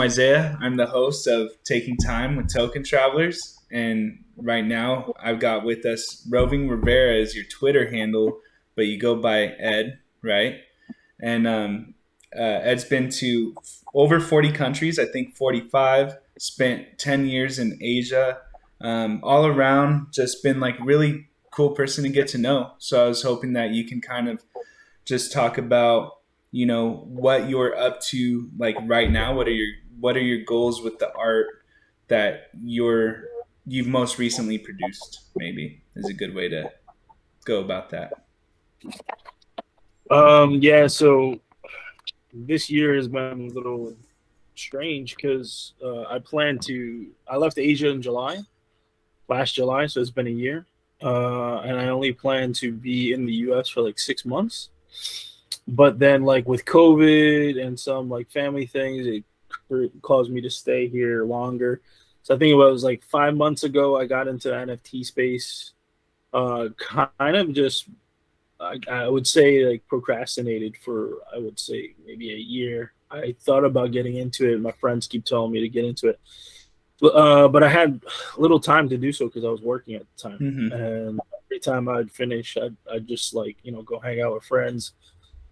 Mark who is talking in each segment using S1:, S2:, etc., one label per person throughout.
S1: Isaiah. I'm the host of Taking Time with Token Travelers. And right now, I've got with us Roving Rivera as your Twitter handle, but you go by Ed, right? And Ed's been to over 40 countries, I think 45, spent 10 years in Asia, all around, just been like really cool person to get to know. So I was hoping that you can kind of just talk about what you're up to like right now. What are your goals with the art that you've most recently produced? Maybe is a good way to go about that.
S2: Yeah, so this year has been a little strange because I left Asia in last July, so it's been a year. And I only plan to be in the US for like 6 months. But then, like with COVID and some like family things, it caused me to stay here longer. So I think it was like 5 months ago, I got into the NFT space. Kind of just I would say like procrastinated for I would say maybe a year. I thought about getting into it. My friends keep telling me to get into it, but I had little time to do so because I was working at the time.
S1: Mm-hmm.
S2: And every time I'd finish, I'd just like go hang out with friends,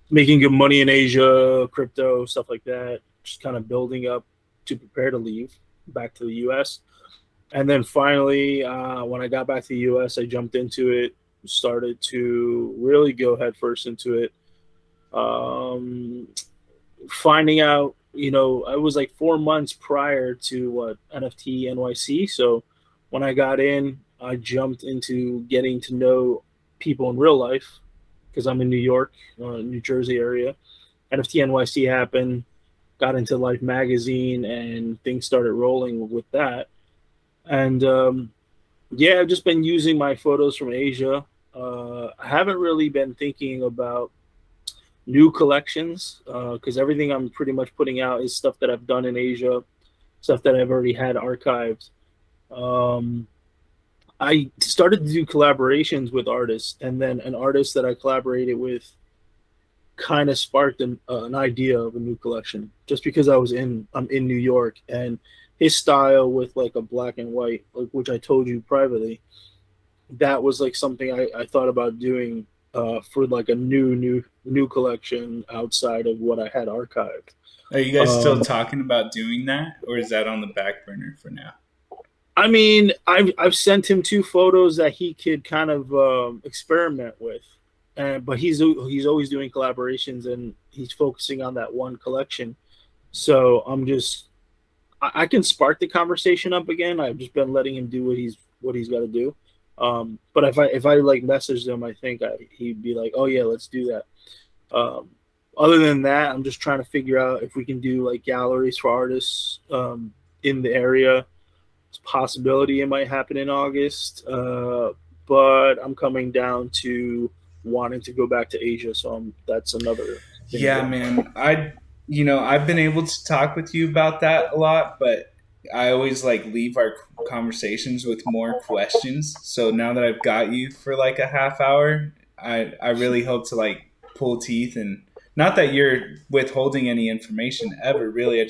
S2: making good money in Asia, crypto stuff like that. Just kind of building up to prepare to leave back to the U.S. And then finally, when I got back to the U.S., I jumped into it, started to really go headfirst into it. Um, Finding out, I was like 4 months prior to what NFT NYC. So when I got in, I jumped into getting to know people in real life because I'm in New York, New Jersey area. NFT NYC happened, got into Life magazine, and things started rolling with that. And yeah, I've just been using my photos from Asia. I haven't really been thinking about new collections because everything I'm pretty much putting out is stuff that I've done in Asia, stuff that I've already had archived. Um, I started to do collaborations with artists, and then an artist that I collaborated with kind of sparked an idea of a new collection. Just because I'm in New York, and his style with like a black and white, like, which I told you privately, that was like something I thought about doing for like a new collection outside of what I had archived.
S1: Are you guys still
S2: Um,
S1: talking about doing that, or is that on the back burner for now?
S2: I mean, I've sent him two photos that he could kind of experiment with, and but he's always doing collaborations and he's focusing on that one collection. So I can spark the conversation up again. I've just been letting him do what he's got to do. But if I like messaged him, I think he'd be like, "Oh yeah, let's do that." Um, Other than that, I'm just trying to figure out if we can do like galleries for artists in the area. It's a possibility it might happen in August, but I'm coming down to wanting to go back to Asia, so that's another thing
S1: Yeah,
S2: going on.
S1: man. I've been able to talk with you about that a lot, but I always like leave our conversations with more questions. So now that I've got you for like a half hour, I really hope to like pull teeth, and not that you're withholding any information ever, really.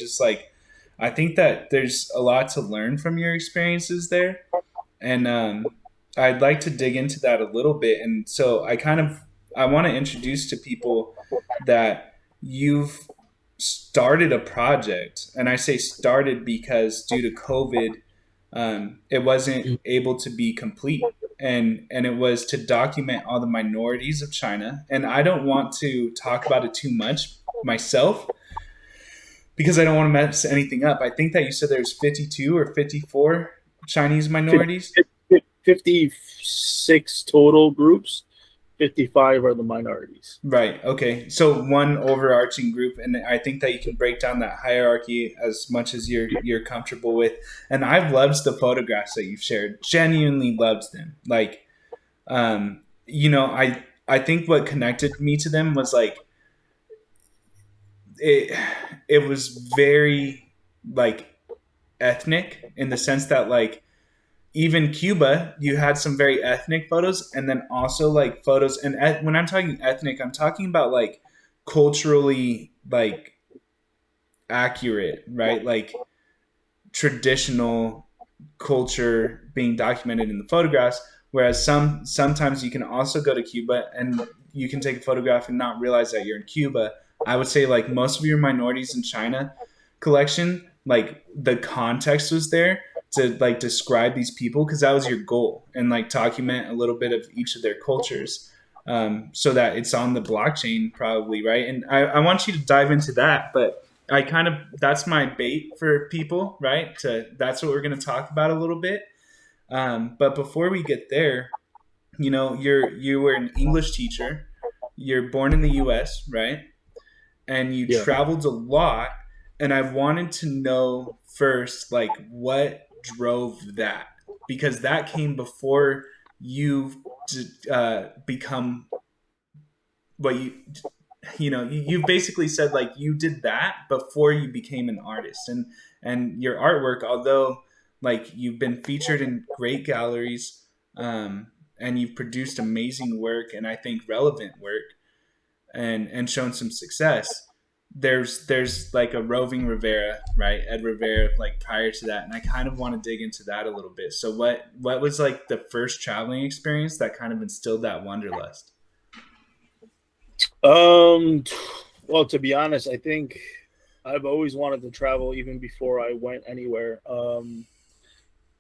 S1: I think that there's a lot to learn from your experiences there. And I'd like to dig into that a little bit. And so I want to introduce to people that you've started a project, and I say started because due to COVID, it wasn't able to be complete, and it was to document all the minorities of China. And I don't want to talk about it too much myself because I don't want to mess anything up. I think that you said there's 52 or 54 Chinese minorities.
S2: 56 total groups, 55 are the minorities.
S1: Right. Okay. So one overarching group, and I think that you can break down that hierarchy as much as you're comfortable with. And I've loved the photographs that you've shared. Genuinely loved them. Like, I think what connected me to them was like it. It was very like ethnic in the sense that like even Cuba, you had some very ethnic photos, and then also like photos. And when I'm talking ethnic, I'm talking about like culturally, like accurate, right? Like traditional culture being documented in the photographs. Whereas sometimes you can also go to Cuba and you can take a photograph and not realize that you're in Cuba. I would say like most of your minorities in China collection, like the context was there to like describe these people because that was your goal and like document a little bit of each of their cultures, so that it's on the blockchain probably, right? And I want you to dive into that, but I kind of that's my bait for people, right? To that's what we're going to talk about a little bit. But before we get there, you were an English teacher. You're born in the U.S., right? And you
S2: Yeah.
S1: traveled a lot. And I wanted to know first, like, what drove that, because that came before you become what you've basically said like you did that before you became an artist, and your artwork, although like you've been featured in great galleries, and you've produced amazing work and I think relevant work, and shown some success. There's like a Roving Rivera, right? Ed Rivera, like prior to that, and I kind of want to dig into that a little bit. So what was like the first traveling experience that kind of instilled that wanderlust?
S2: Um, well, to be honest, I think I've always wanted to travel even before I went anywhere.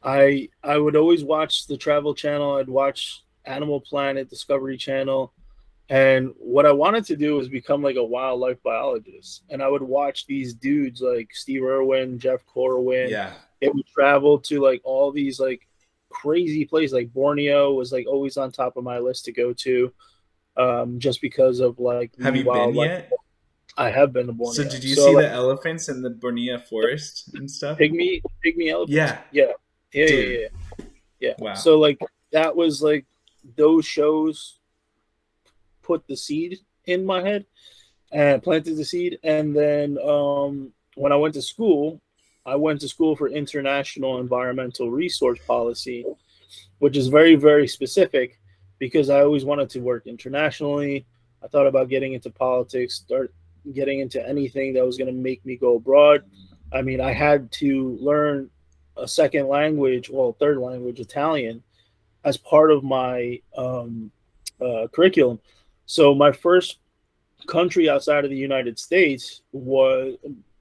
S2: I would always watch the Travel Channel. I'd watch Animal Planet, Discovery Channel, and what I wanted to do was become like a wildlife biologist. And I would watch these dudes like Steve Irwin, Jeff Corwin.
S1: Yeah.
S2: It would travel to like all these like crazy places. Like Borneo was like always on top of my list to go to, just because of like
S1: Have
S2: the
S1: you been
S2: wildlife.
S1: yet?
S2: I have been to
S1: So
S2: Borneo.
S1: did you
S2: So
S1: see
S2: like
S1: the elephants in the Borneo forest and stuff?
S2: pygmy elephants.
S1: Yeah,
S2: Yeah. Yeah, yeah,
S1: dude.
S2: yeah, yeah.
S1: Wow.
S2: So like that was like those shows put the seed in my head and planted the seed. And then when I went to school for international environmental resource policy, which is very, very specific because I always wanted to work internationally. I thought about getting into politics, start getting into anything that was going to make me go abroad. I mean, I had to learn a second language, well, third language, Italian, as part of my curriculum. So my first country outside of the United States was,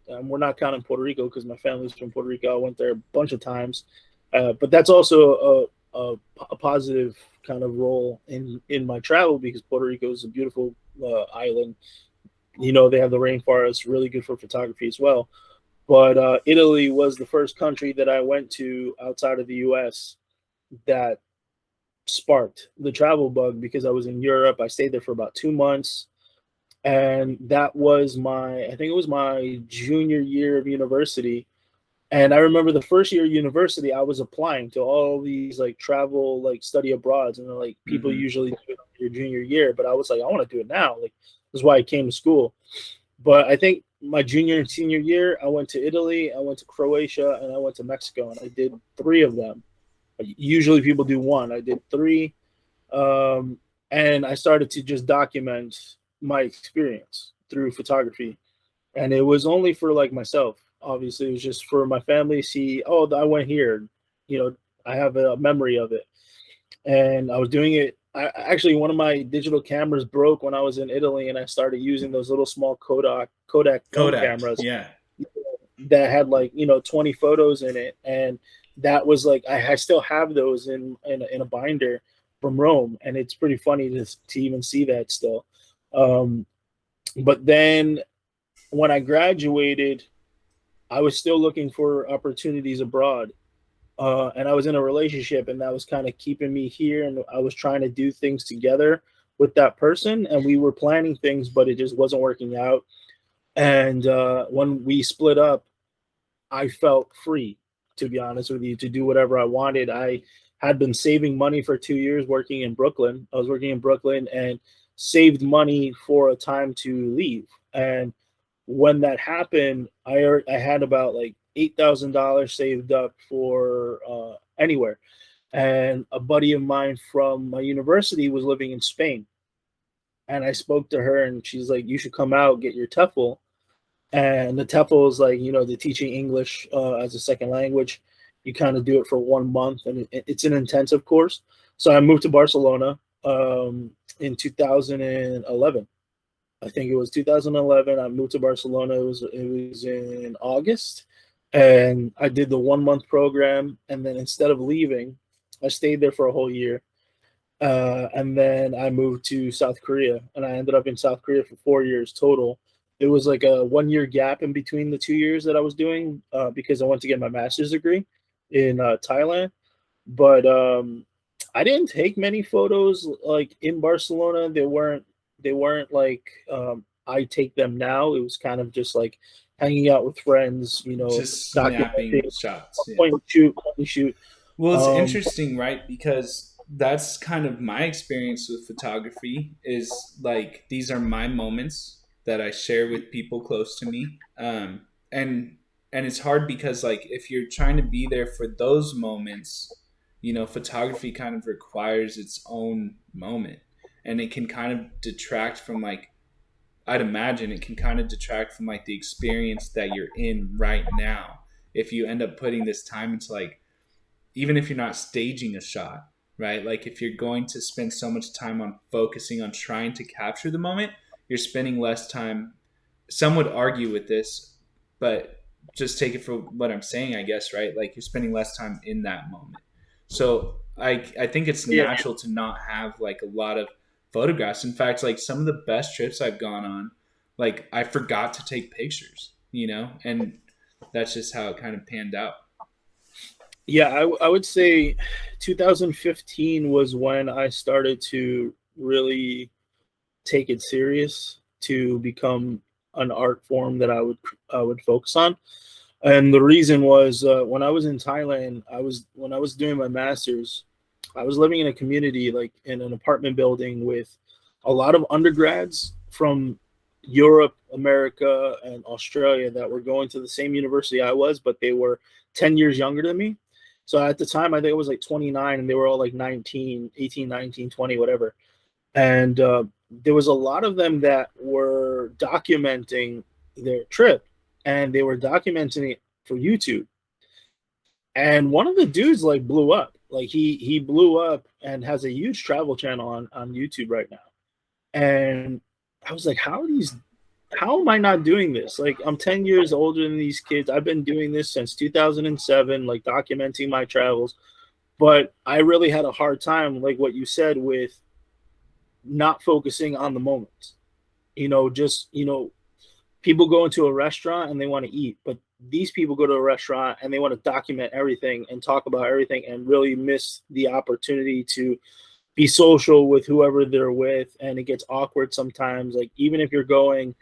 S2: we're not counting Puerto Rico because my family's from Puerto Rico. I went there a bunch of times, but that's also a positive kind of role in my travel because Puerto Rico is a beautiful island. You know, they have the rainforest, really good for photography as well. But Italy was the first country that I went to outside of the U.S. that sparked the travel bug because I was in Europe. I stayed there for about 2 months, and that was I think it was my junior year of university. And I remember the first year of university, I was applying to all these like travel, like study abroads, and like people
S1: Hmm.
S2: usually do it your junior year, but I was like, I want to do it now. Like, this is why I came to school. But I think my junior and senior year, I went to Italy, I went to Croatia, and I went to Mexico, and I did three of them. Usually people do one. I did three, um, and I started to just document my experience through photography. And it was only for like myself. Obviously, it was just for my family to see. Oh, I went here. You know, I have a memory of it, and I was doing it. Actually, one of my digital cameras broke when I was in Italy, and I started using those little small Kodak film
S1: Kodak.
S2: cameras
S1: Yeah.
S2: that had like 20 photos in it, and that was like I still have those in a binder from Rome, and it's pretty funny to even see that still. Um, but then when I graduated, I was still looking for opportunities abroad, and I was in a relationship, and that was kind of keeping me here, and I was trying to do things together with that person, and we were planning things, but it just wasn't working out. And when we split up, I felt free, to be honest with you, to do whatever I wanted. I had been saving money for 2 years working in Brooklyn. I was working in Brooklyn and saved money for a time to leave. And when that happened, I had about like $8,000 saved up for anywhere. And a buddy of mine from my university was living in Spain. And I spoke to her, and she's like, "You should come out, get your TEFL." And the TEFL is like, the teaching English as a second language. You kind of do it for 1 month, and it's an intensive course. So I moved to Barcelona in 2011. I think it was 2011. I moved to Barcelona. It was in August, and I did the 1 month program. And then instead of leaving, I stayed there for a whole year. And then I moved to South Korea, and I ended up in South Korea for 4 years total. It was like a 1 year gap in between the 2 years that I was doing because I went to get my master's degree in Thailand. But I didn't take many photos like in Barcelona. They weren't like I take them now. It was kind of just like hanging out with friends,
S1: Just snapping
S2: documenting,
S1: shots. Yeah.
S2: point and shoot.
S1: Well, it's
S2: Um,
S1: interesting, right? Because that's kind of my experience with photography is like these are my moments that I share with people close to me. And it's hard because like if you're trying to be there for those moments, photography kind of requires its own moment. And it can kind of detract from like I'd imagine it can kind of detract from like the experience that you're in right now if you end up putting this time into like even if you're not staging a shot, right? Like if you're going to spend so much time on focusing on trying to capture the moment, you're spending less time. Some would argue with this, but just take it for what I'm saying, I guess, right? Like you're spending less time in that moment. So I think it's
S2: yeah,
S1: natural to not have like a lot of photographs. In fact, like some of the best trips I've gone on, like I forgot to take pictures, and that's just how it kind of panned out.
S2: yeah, I would say 2015 was when I started to really take it serious to become an art form that I would focus on. And the reason was when I was in Thailand, when I was doing my masters, I was living in a community like in an apartment building with a lot of undergrads from Europe, America, and Australia that were going to the same university I was, but they were 10 years younger than me. So at the time, I think it was like 29, and they were all like 19, 18, 19, 20, whatever. And there was a lot of them that were documenting their trip, and they were documenting it for YouTube. And one of the dudes like blew up. Like he blew up and has a huge travel channel on YouTube right now. And I was like, how am I not doing this? Like I'm 10 years older than these kids. I've been doing this since 2007, like documenting my travels. But I really had a hard time, like what you said, with not focusing on the moment. Just people go into a restaurant and they want to eat, but these people go to a restaurant and they want to document everything and talk about everything and really miss the opportunity to be social with whoever they're with. And it gets awkward sometimes. Like even if you're going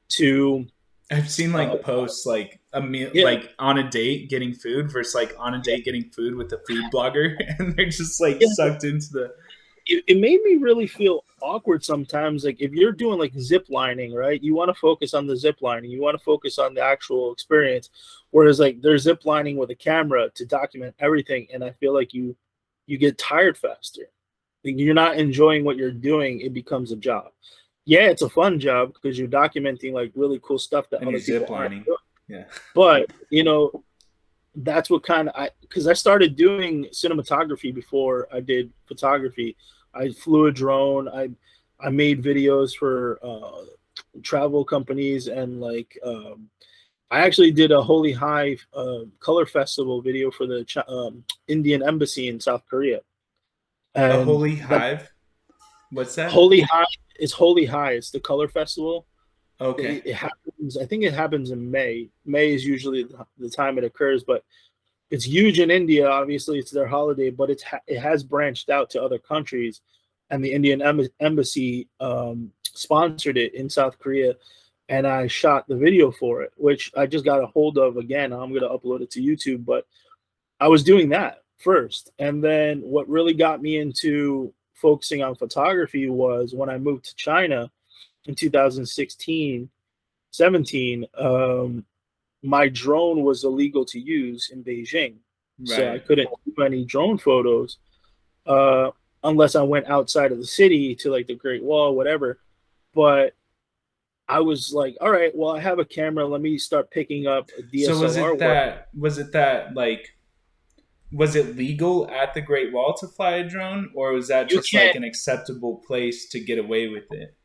S2: to,
S1: I've seen
S2: uh,
S1: like posts like a meal
S2: yeah,
S1: like on a date getting food versus like on a date getting food with a food blogger and they're just like
S2: yeah,
S1: sucked into the
S2: it made me really feel awkward sometimes. Like if you're doing like zip lining, right? You want to focus on the zip lining. You want to focus on the actual experience. Whereas like they're zip lining with a camera to document everything, and I feel like you get tired faster. Like you're not enjoying what you're doing. It becomes a job. Yeah, it's a fun job because you're documenting like really cool stuff that
S1: and you're
S2: other people
S1: zip
S2: aren't
S1: lining.
S2: doing.
S1: Yeah.
S2: But that's what kind of I because I started doing cinematography before I did photography. I flew a drone. I made videos for travel companies and like I actually did a Holy High color festival video for the Indian embassy in South Korea.
S1: A
S2: And
S1: holy
S2: that
S1: hive. What's that?
S2: Holy High is Holy High. It's the color festival.
S1: Okay.
S2: It happens. I think it happens in May. May is usually the time it occurs, but it's huge in India. Obviously, it's their holiday, but it has branched out to other countries, and the Indian embassy sponsored it in South Korea, and I shot the video for it, which I just got a hold of again. I'm gonna upload it to YouTube, but I was doing that first, and then what really got me into focusing on photography was when I moved to China in 2016, 17. My drone was illegal to use in Beijing. So I
S1: Right.
S2: couldn't do any drone photos uh, unless I went outside of the city to like the Great Wall, whatever. But I was like, all right, well, I have a camera. Let me start picking up
S1: So
S2: DSLR work.
S1: was it that like was it legal at the Great Wall to fly a drone, or was that
S2: You
S1: just like
S2: can't
S1: an acceptable place to get away with it?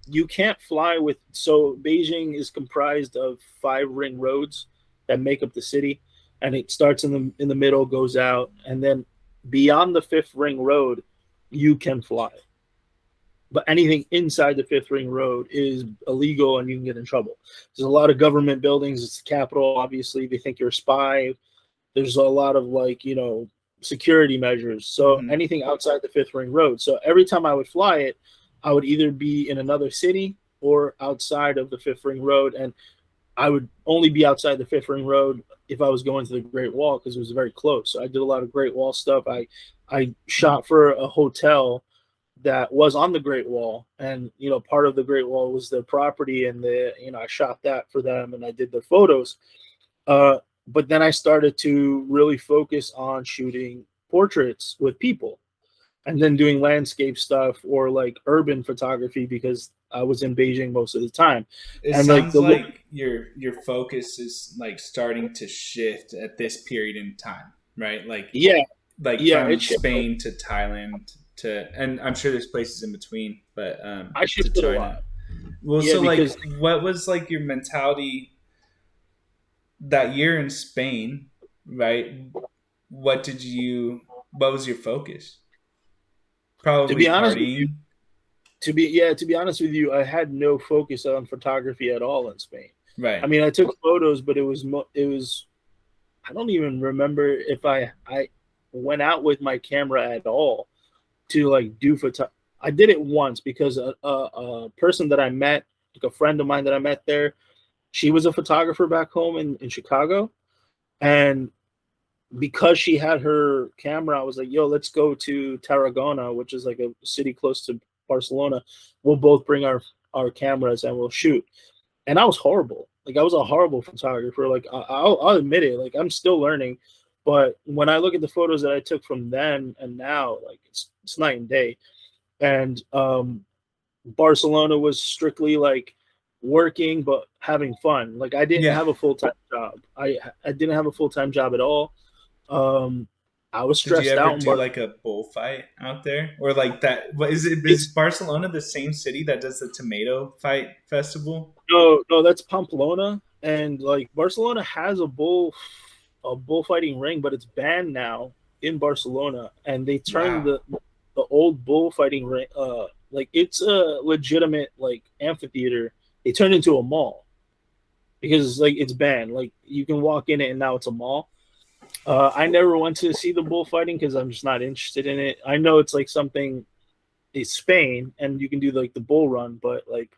S2: you can't fly with. So Beijing is comprised of 5 ring roads that make up the city, and it starts in the middle, goes out, and then beyond the fifth ring road, you can fly. But anything inside the fifth ring road is illegal and you can get in trouble. There's a lot of government buildings. It's the capital. Obviously, they think you're a spy. There's a lot of like, security measures. So
S1: Mm-hmm.
S2: anything outside the fifth ring road. So every time I would fly it, I would either be in another city or outside of the fifth ring road. And I would only be outside the fifth ring road if I was going to the Great Wall because it was very close. So I did a lot of Great Wall stuff. I shot for a hotel that was on the Great Wall, and part of the Great Wall was their property, and I shot that for them, and I did the photos. But then I started to really focus on shooting portraits with people, and then doing landscape stuff or like urban photography because I was in Beijing most of the time,
S1: It
S2: and like
S1: sounds
S2: the look,
S1: like your focus is like starting to shift at this period in time, right?
S2: yeah,
S1: Like
S2: yeah,
S1: from
S2: it shifted.
S1: Spain to Thailand to, and I'm sure there's places in between, but
S2: I
S1: to
S2: shifted a
S1: China.
S2: lot.
S1: Well,
S2: Yeah,
S1: so like,
S2: because
S1: what was like your mentality that year in Spain, right? What did you? What was your focus?
S2: to
S1: Probably
S2: be honest with you,
S1: partying,
S2: to be honest with you, I had no focus on photography at all in Spain. I
S1: right?
S2: mean, I took photos, but it was I don't even remember if I went out with my camera at all to like do photo. I did it once because a person that I met, like a friend of mine that I met there, she was a photographer back home in Chicago, and because she had her camera, I was like, "Yo, let's go to Tarragona, which is like a city close to Barcelona. We'll both bring our cameras and we'll shoot." And I was horrible. Like I was a horrible photographer. Like I'll admit it. Like I'm still learning, but when I look at the photos that I took from then and now, like it's night and day. And Barcelona was strictly like working but having fun. Like I didn't
S1: Yeah.
S2: have a full time job. I didn't have a full time job at all. Um, I was
S1: Did you
S2: stressed
S1: ever
S2: out in
S1: do
S2: Bar.
S1: like a bullfight out there, or like that? What is it? Is
S2: It's
S1: Barcelona the same city that does the tomato fight festival?
S2: no, no, that's Pamplona, and like Barcelona has a bullfighting ring, but it's banned now in Barcelona, and they turned
S1: Wow.
S2: the old bullfighting ring, like it's a legitimate like amphitheater. They turned into a mall because like it's banned. Like you can walk in it, and now it's a mall. I never went to see the bullfighting because I'm just not interested in it. I know it's like something is Spain, and you can do like the bull run, but like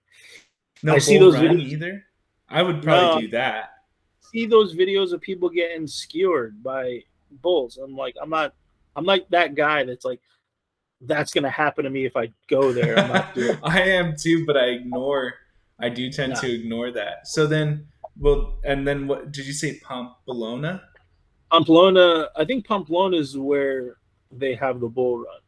S1: No
S2: I see
S1: bull
S2: those
S1: run
S2: videos.
S1: either. I would probably
S2: No,
S1: do that.
S2: see those videos of people getting skewered by bulls. I'm like that guy that's like that's gonna happen to me if I go there. I'm not doing
S1: I am too, but I ignore. I do tend
S2: nah.
S1: to ignore that. So then, well, and then what did you say? Pamplona?
S2: Pamplona, I think Pamplona is where they have the bull run.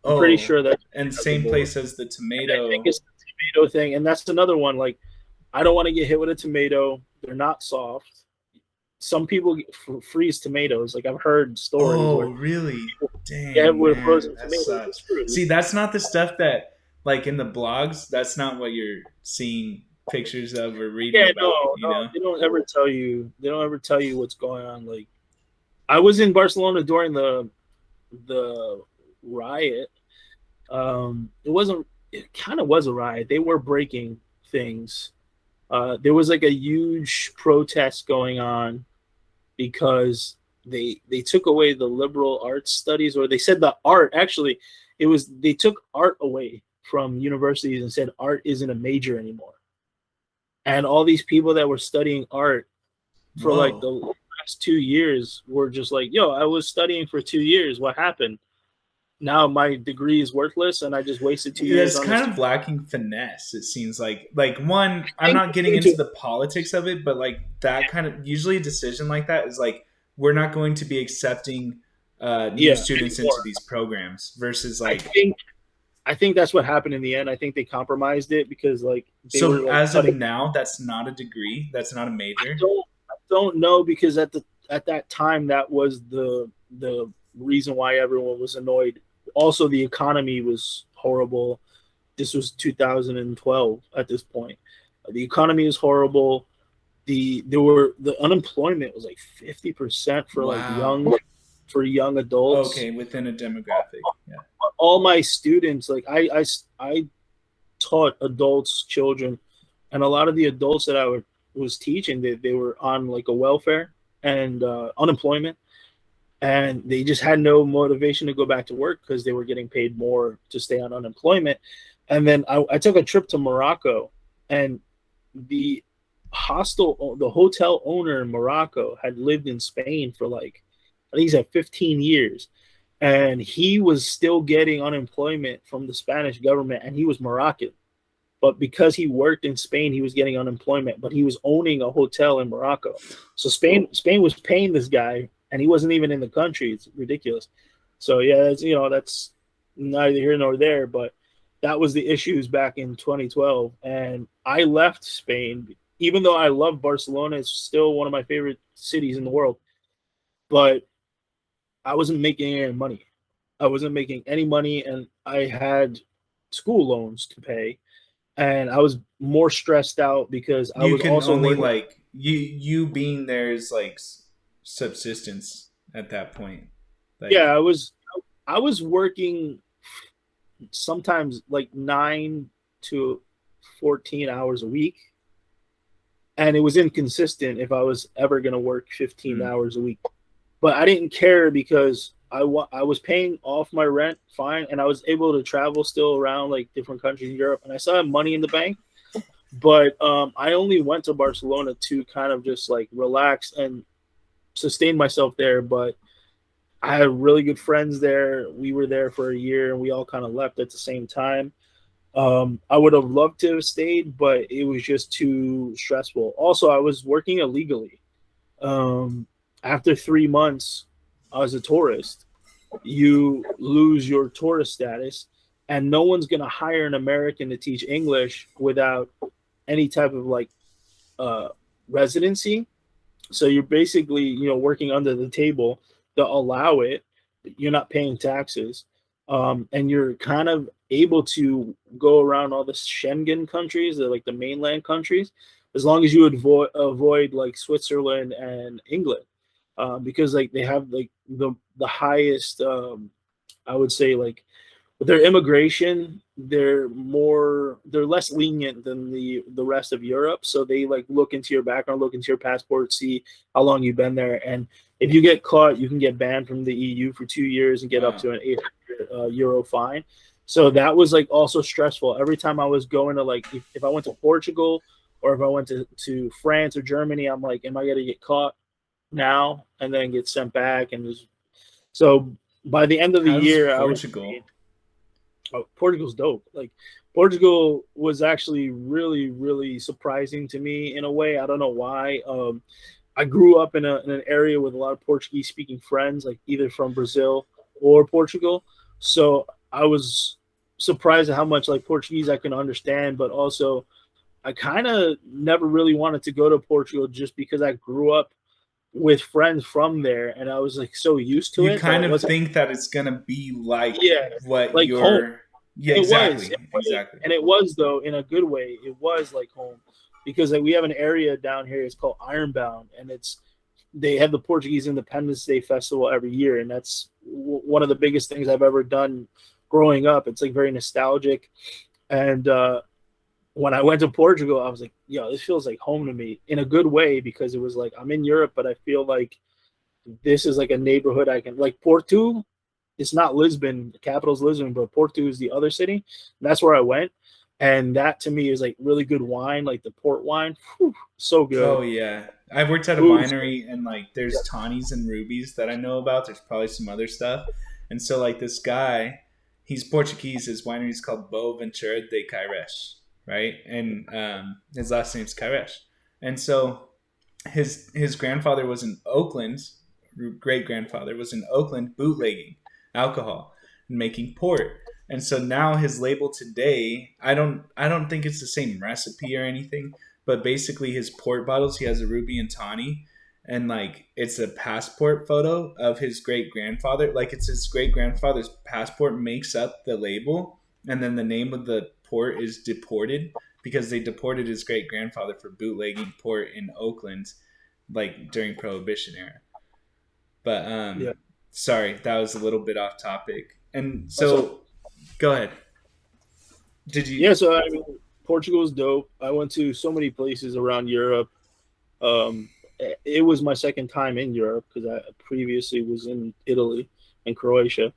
S2: I'm pretty
S1: Oh,
S2: sure that
S1: and
S2: they have the
S1: same
S2: bull run.
S1: place as the
S2: And I think
S1: tomato.
S2: it's the tomato thing, and that's another one. Like I don't want to get hit with a tomato. They're not soft. Some people freeze tomatoes. Like I've heard stories
S1: Oh,
S2: where
S1: really?
S2: people get
S1: Dang,
S2: with
S1: man,
S2: frozen
S1: that
S2: tomatoes. It's
S1: sucks.
S2: true.
S1: See, that's not the stuff that, like in the blogs, that's not what you're seeing pictures of or reading
S2: Yeah,
S1: about,
S2: no,
S1: you
S2: no,
S1: know?
S2: they don't ever tell you. They don't ever tell you what's going on. Like I was in Barcelona during the riot. It wasn't. It kind of was a riot. They were breaking things. There was like a huge protest going on because they took away the liberal arts studies, or they said the art actually. It was they took art away from universities and said art isn't a major anymore. And all these people that were studying art for like the
S1: Whoa.
S2: last 2 years were just like, yo, I was studying for 2 years. What happened? Now my degree is worthless and I just wasted 2 years
S1: That's
S2: on this.
S1: kind of lacking finesse, it seems like. Like, one,
S2: I
S1: I'm
S2: think
S1: not
S2: it's
S1: getting into
S2: into
S1: the politics of it, but like that kind of, usually a decision like that is like, we're not going to be accepting new
S2: yeah
S1: students into
S2: anymore.
S1: these programs versus
S2: I
S1: like,
S2: think I think that's what happened in the end. I think they compromised it because like they were
S1: So
S2: like
S1: as of
S2: cutting.
S1: now, that's not a degree. That's not a major.
S2: I don't know because at that time that was the reason why everyone was annoyed. Also, the economy was horrible. This was 2012 at this point. The economy is horrible. The unemployment was like 50% for like
S1: Wow.
S2: young adults.
S1: Okay, within a demographic. Yeah.
S2: All my students, like I taught adults, children, and a lot of the adults that was teaching, they were on like a welfare and unemployment, and they just had no motivation to go back to work because they were getting paid more to stay on unemployment. And then I took a trip to Morocco, and the the hotel owner in Morocco had lived in Spain for like, I think he's had 15 years, and he was still getting unemployment from the Spanish government, and he was Moroccan. But because he worked in Spain, he was getting unemployment, but he was owning a hotel in Morocco. So Spain was paying this guy, and he wasn't even in the country. It's ridiculous. So yeah, that's neither here nor there. But that was the issues back in 2012, and I left Spain. Even though I love Barcelona, it's still one of my favorite cities in the world. But I wasn't making any money. I wasn't making any money, and I had school loans to pay, and I was more stressed out because I
S1: You
S2: was
S1: can
S2: also
S1: only
S2: working.
S1: like you being there is like subsistence at that point.
S2: Yeah,
S1: Like
S2: I was working sometimes like 9 to 14 hours a week, and it was inconsistent if I was ever going to work 15
S1: hmm.
S2: hours a week. But I didn't care because I was paying off my rent fine, and I was able to travel still around like different countries in Europe, and I still had money in the bank. But I only went to Barcelona to kind of just like relax and sustain myself there. But I had really good friends there. We were there for a year, and we all kind of left at the same time. I would have loved to have stayed, but it was just too stressful. Also, I was working illegally. Um, After 3 months as a tourist, you lose your tourist status, and no one's going to hire an American to teach English without any type of like uh, residency. So you're basically, working under the table to allow it. You're not paying taxes, and you're kind of able to go around all the Schengen countries, like the mainland countries, as long as you avoid like Switzerland and England, because like they have like the highest, I would say, like with their immigration, they're less lenient than the rest of Europe. So they like look into your background, look into your passport, see how long you've been there, and if you get caught, you can get banned from the EU for 2 years and get up
S1: Wow.
S2: to an 800 euro fine. So that was like also stressful. Every time I was going to like, if I went to Portugal or if I went to France or Germany, I'm like, am I gonna get caught now and then get sent back? And so by the end of the
S1: How's
S2: year, I was,
S1: Portugal?
S2: oh, Portugal's dope. Like Portugal was actually really, really surprising to me in a way. I don't know why. I grew up in an area with a lot of Portuguese speaking friends, like either from Brazil or Portugal. So I was surprised at how much like Portuguese I can understand, but also I kind of never really wanted to go to Portugal just because I grew up with friends from there, and I was like so used to
S1: You
S2: it that I
S1: kind of
S2: wasn't.
S1: think that it's gonna be like
S2: Yeah,
S1: what
S2: like home.
S1: you're. Yeah,
S2: And
S1: exactly, exactly.
S2: and it was though in a good way. It was like home because like we have an area down here. It's called Ironbound, and they have the Portuguese Independence Day festival every year, and that's one of the biggest things I've ever done growing up. It's like very nostalgic, and when I went to Portugal, I was like, "Yo, this feels like home to me in a good way," because it was like I'm in Europe, but I feel like this is like a neighborhood I can like. Porto, it's not Lisbon, the capital's Lisbon, but Porto is the other city. And that's where I went. And that to me is like really good wine, like the port wine. Whew, so
S1: Oh
S2: good.
S1: yeah, I've worked at a
S2: Food.
S1: winery and like there's tawnies and rubies that I know about. There's probably some other stuff, and so like this guy, he's Portuguese. His winery is called Boaventura de Caires, right? And his last name's Caires, and so his grandfather was in Oakland, great grandfather was in Oakland bootlegging alcohol and making port. And so now his label today, I don't think it's the same recipe or anything, but basically his port bottles, he has a ruby and tawny, and like it's a passport photo of his great grandfather. Like it's his great grandfather's passport makes up the label, and then the name of the port is deported because they deported his great grandfather for bootlegging port in Oakland, like during Prohibition era. But
S2: Yeah.
S1: sorry, that was a little bit off topic. And
S2: So
S1: so, go ahead. Did you?
S2: yeah, so I mean, Portugal is dope. I went to so many places around Europe. Um, it was my second time in Europe because I previously was in Italy and Croatia.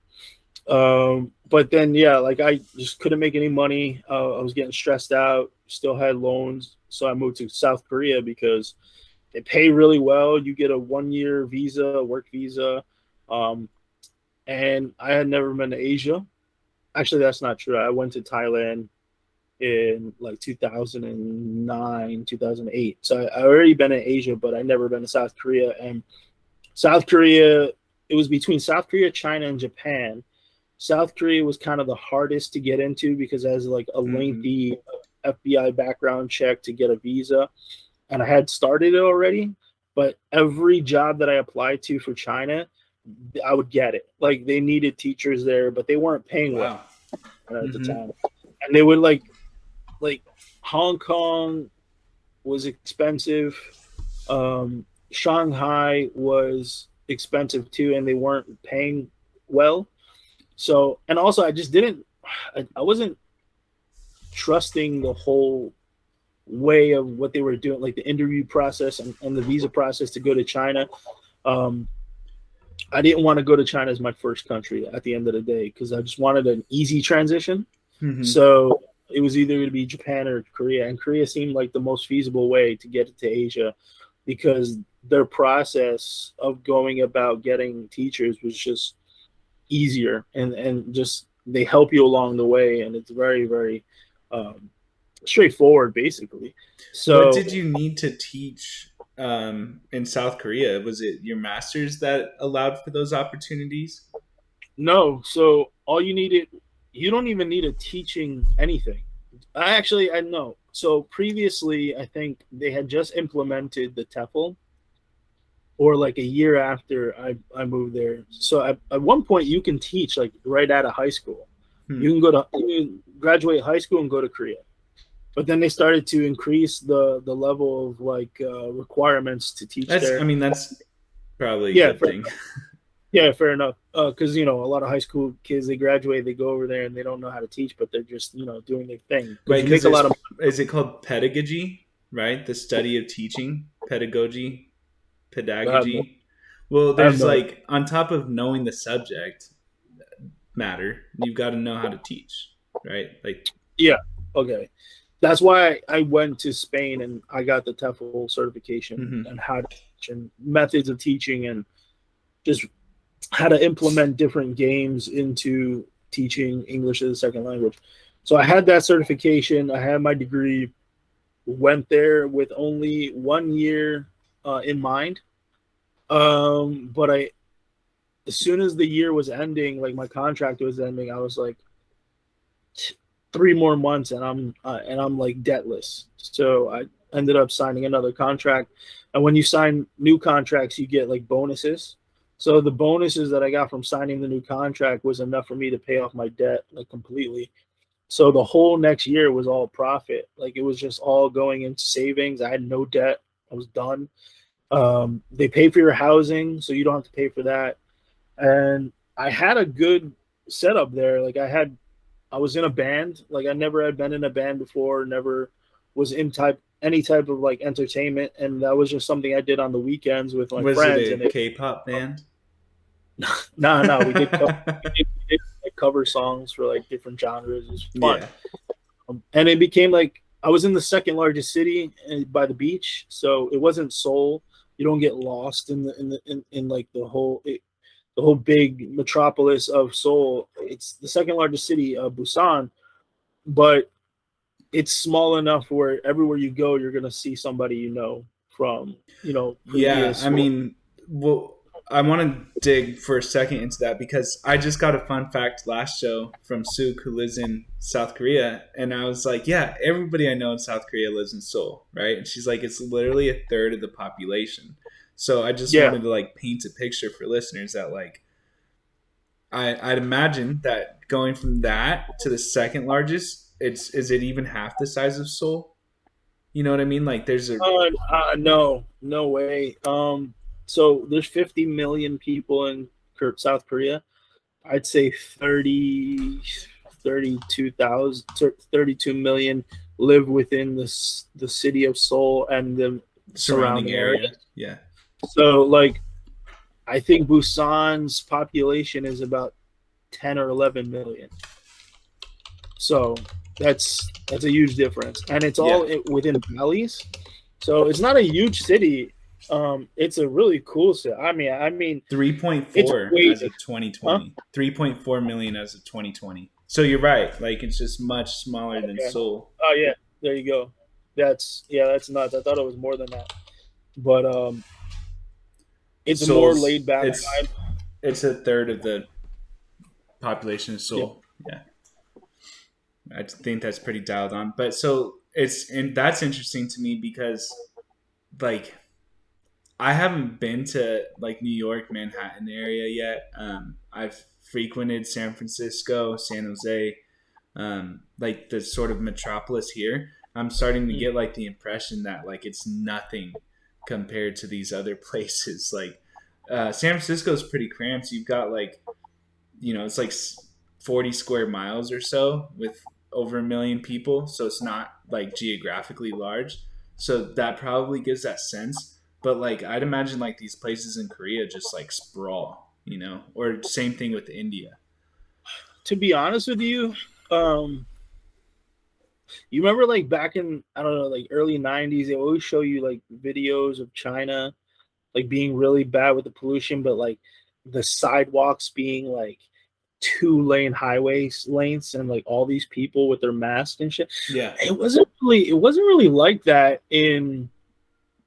S2: But then, yeah, like I just couldn't make any money. I was getting stressed out, still had loans. So I moved to South Korea because they pay really well. You get a 1 year visa, a work visa. Um, and I had never been to Asia. Actually, that's not true. I went to Thailand in like 2009, 2008. So I already been in Asia, but I never been to South Korea. And South Korea, it was between South Korea, China, and Japan. South Korea was kind of the hardest to get into because it has like a
S1: Mm-hmm.
S2: lengthy FBI background check to get a visa. And I had started it already, but every job that I applied to for China, I would get it. Like they needed teachers there, but they weren't paying well
S1: Wow.
S2: at the
S1: Mm-hmm.
S2: time. And they would like Hong Kong was expensive. Shanghai was expensive too, and they weren't paying well. So, and also, I just didn't, I wasn't trusting the whole way of what they were doing, like the interview process and the visa process to go to China. Um, I didn't want to go to China as my first country at the end of the day because I just wanted an easy transition.
S1: Mm-hmm.
S2: So it was either going to be Japan or Korea, and Korea seemed like the most feasible way to get to Asia because their process of going about getting teachers was just easier and just they help you along the way, and it's very um, straightforward, basically.
S1: What
S2: So
S1: did you need to teach in South Korea? Was it your master's that allowed for those opportunities?
S2: no, so all you needed, you don't even need a teaching anything. I know. So previously, I think they had just implemented the TEFL, or like a year after I moved there. So at one point, you can teach like right out of high school.
S1: Hmm.
S2: You can graduate high school and go to Korea. But then they started to increase the level of like requirements to teach
S1: That's. I
S2: there.
S1: mean, that's probably a
S2: Yeah,
S1: good thing.
S2: yeah, fair enough. Because you know, a lot of high school kids they graduate, they go over there and they don't know how to teach, but they're just doing their thing because
S1: Right?
S2: you
S1: Because
S2: make a lot of.
S1: there's. Is it called pedagogy? Right, the study of teaching, pedagogy,
S2: I have no,
S1: pedagogy. Well,
S2: I have
S1: there's
S2: no idea.
S1: like on top of knowing the subject matter, you've got to know how to teach, right? Like,
S2: Yeah, okay. That's why I went to Spain and I got the TEFL certification
S1: mm-hmm.
S2: and how to teach and methods of teaching and just how to implement different games into teaching English as a second language. So I had that certification. I had my degree. Went there with only 1 year in mind. But as soon as the year was ending, like my contract was ending, I was like, 3 more months and I'm like debtless. So I ended up signing another contract. And when you sign new contracts, you get like bonuses. So the bonuses that I got from signing the new contract was enough for me to pay off my debt like completely. So the whole next year was all profit. Like it was just all going into savings. I had no debt. I was done. They pay for your housing, so you don't have to pay for that. And I had a good setup there. I was in a band. Like I never had been in a band before, never was in type any type of like entertainment, and that was just something I did on the weekends with my
S1: Was it
S2: friends.
S1: a
S2: And it,
S1: K-pop band?
S2: nah, we did like, cover songs for like different genres. It was fun,
S1: Yeah.
S2: and it became like I was in the second largest city by the beach, so it wasn't Seoul. You don't get lost in like the whole big metropolis of Seoul. It's the second largest city, Busan, but it's small enough where everywhere you go, you're gonna see somebody from
S1: Yeah,
S2: previous
S1: I
S2: work.
S1: mean, well, I want to dig for a second into that because I just got a fun fact last show from Suk, who lives in South Korea, and I was like, "Yeah, everybody I know in South Korea lives in Seoul, right?" And she's like, "It's literally a third of the population." So I just
S2: Yeah.
S1: wanted to like paint a picture for listeners that like I'd imagine that going from that to the second largest, it's is it even half the size of Seoul? You know what I mean? Like there's a
S2: No, no way. So there's 50 million people in South Korea. I'd say 32 million live within the city of Seoul and the
S1: surrounding
S2: surrounding area.
S1: area. Yeah.
S2: So, like, I think Busan's population is about 10 or 11 million. So that's a huge difference, and it's
S1: Yeah.
S2: all within valleys. So it's not a huge city. It's a really cool city. I mean, it's
S1: 3.4
S2: way,
S1: as of
S2: huh?
S1: 2020. 3.4 million as of 2020. So you're right. Like it's just much smaller than
S2: Yeah.
S1: Seoul.
S2: Oh yeah, there you go. That's nuts. I thought it was more than that, but it's a more laid
S1: Seoul's
S2: back
S1: it's
S2: vibe.
S1: it's a third of the population of
S2: Yeah.
S1: Seoul. Yeah. I think that's pretty dialed on. But so it's and that's interesting to me because like I haven't been to like New York, Manhattan area yet. I've frequented San Francisco, San Jose, like the sort of metropolis here. I'm starting to
S2: Mm.
S1: get like the impression that like it's nothing compared to these other places. Like San Francisco is pretty cramped. You've got like it's like 40 square miles or so with over a million people, so it's not like geographically large. So that probably gives that sense. But like I'd imagine like these places in Korea just like sprawl, or same thing with India.
S2: To be honest with you, um, you remember like back in I don't know like early '90s, they always show you like videos of China like being really bad with the pollution, but like the sidewalks being like 2 lane highways lanes and like all these people with their masks and shit.
S1: Yeah.
S2: It wasn't really like that in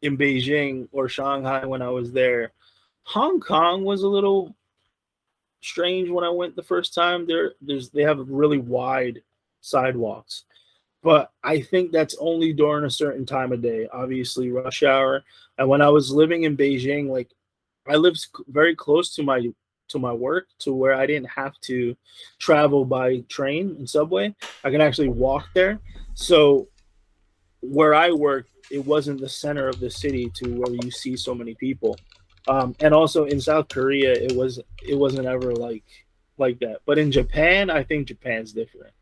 S2: Beijing or Shanghai when I was there. Hong Kong was a little strange when I went the first time. They have really wide sidewalks, but I think that's only during a certain time of day, obviously rush hour. And when I was living in Beijing, like I lived very close to my work to where I didn't have to travel by train and subway. I can actually walk there. So where I worked, it wasn't the center of the city to where you see so many people. And also in South Korea, it wasn't ever like that. But in Japan, I think Japan's different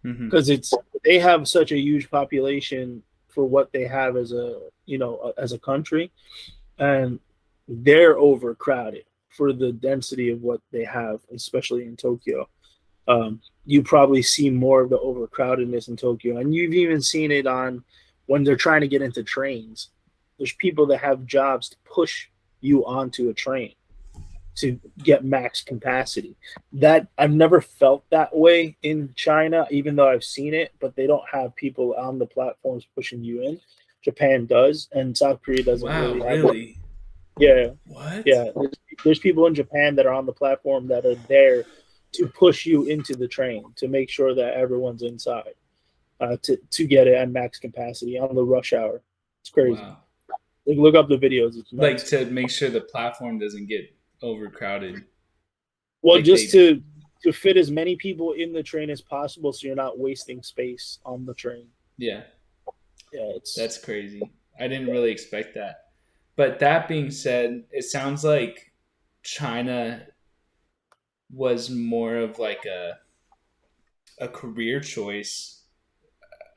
S1: Mm-hmm.
S2: because it's they have such a huge population for what they have as a country, and they're overcrowded for the density of what they have, especially in Tokyo. You probably see more of the overcrowdedness in Tokyo, and you've even seen it on when they're trying to get into trains. There's people that have jobs to push you onto a train to get max capacity. That I've never felt that way in China, even though I've seen it, but they don't have people on the platforms pushing you in. Japan does, and South Korea doesn't
S1: Wow,
S2: really have it.
S1: really?
S2: Yeah,
S1: What?
S2: yeah. There's people in Japan that are on the platform that are there to push you into the train to make sure that everyone's inside to get it at max capacity on the rush hour. It's crazy.
S1: Wow.
S2: Like look up the videos. It's
S1: Like
S2: nuts.
S1: to make sure the platform doesn't get overcrowded.
S2: Well,
S1: Like
S2: just
S1: they
S2: to fit as many people in the train as possible, so you're not wasting space on the train.
S1: yeah,
S2: Yeah, it's
S1: that's crazy. I didn't really expect that. But that being said, it sounds like China was more of like a career choice.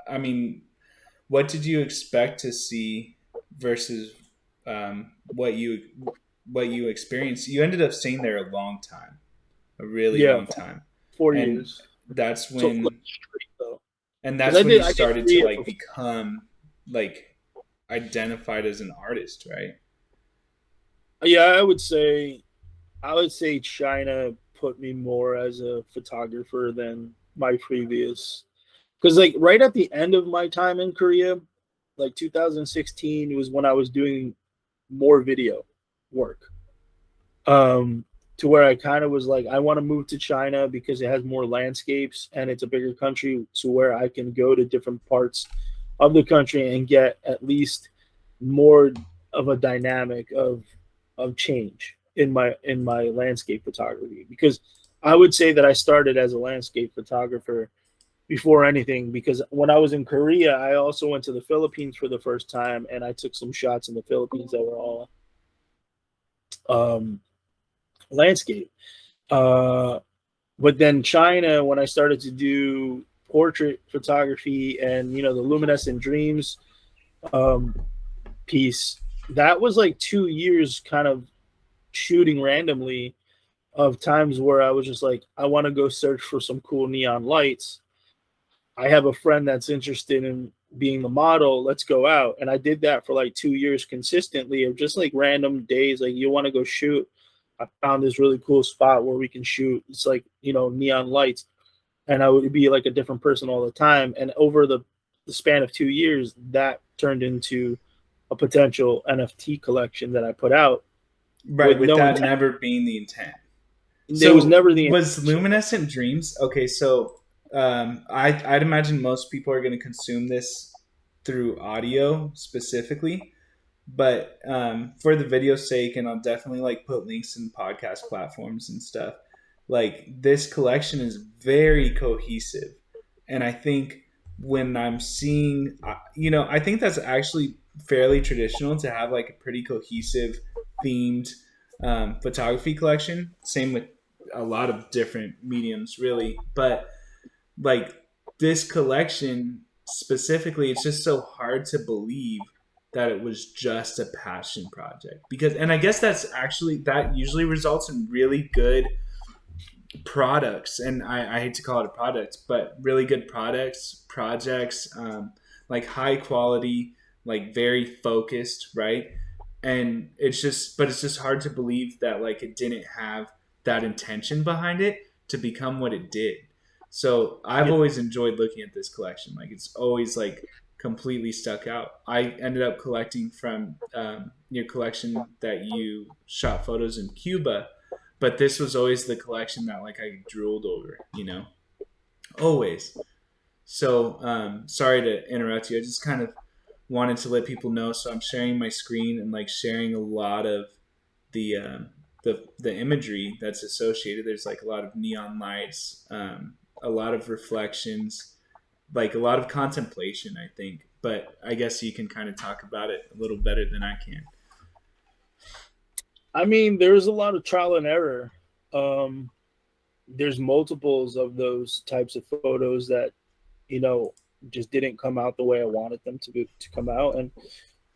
S1: I mean, what did you expect to see versus what you experienced? You ended up staying there a long time, a really
S2: yeah,
S1: long time,
S2: four
S1: and
S2: years.
S1: that's
S2: So like,
S1: when
S2: straight though,
S1: and
S2: because
S1: that's when you
S2: I did
S1: started to
S2: Korea
S1: like
S2: before.
S1: become like identified as an artist, right?
S2: Yeah, I would say China put me more as a photographer than my previous. Because like right at the end of my time in Korea, like 2016 was when I was doing more video work. um, to where I kind of was like, I want to move to China because it has more landscapes and it's a bigger country, to where I can go to different parts of the country and get at least more of a dynamic of change in my landscape photography. Because I would say that I started as a landscape photographer before anything, because when I was in Korea, I also went to the Philippines for the first time and I took some shots in the Philippines that were all um, landscape. Uh, but then China, when I started to do portrait photography and the luminescent dreams um, piece, that was like 2 years kind of shooting randomly, of times where I was just like, I want to go search for some cool neon lights. I have a friend that's interested in being the model. Let's go out. And I did that for like 2 years consistently, of just like random days. Like, you want to go shoot. I found this really cool spot where we can shoot. It's like, neon lights. And I would be like a different person all the time. And over the span of 2 years, that turned into a potential NFT collection that I put out
S1: Right,
S2: with
S1: with
S2: no
S1: that
S2: intent.
S1: never being the intent.
S2: There was
S1: So
S2: never the
S1: was
S2: intention.
S1: luminescent dreams okay? So I'd imagine most people are going to consume this through audio specifically, but for the video's sake, and I'll definitely like put links in podcast platforms and stuff. Like this collection is very cohesive, and I think when I'm seeing, I think that's actually fairly traditional to have like a pretty cohesive themed photography collection. Same with a lot of different mediums, really, but like this collection specifically, it's just so hard to believe that it was just a passion project, because and I guess that's actually that usually results in really good products, and I hate to call it a product, but really good products projects, like high quality, like very focused, right? And it's just, but it's just hard to believe that like it didn't have that intention behind it to become what it did. So I've
S2: Yeah.
S1: always enjoyed looking at this collection. Like it's always like completely stuck out. I ended up collecting from your collection that you shot photos in Cuba, but this was always the collection that like I drooled over, always. So sorry to interrupt you. I just kind of wanted to let people know. So I'm sharing my screen and like sharing a lot of the the imagery that's associated. There's like a lot of neon lights, a lot of reflections, like a lot of contemplation, I think. But I guess you can kind of talk about it a little better than I can.
S2: I mean, there's a lot of trial and error. Um, there's multiples of those types of photos that you know just didn't come out the way I wanted them to come out, and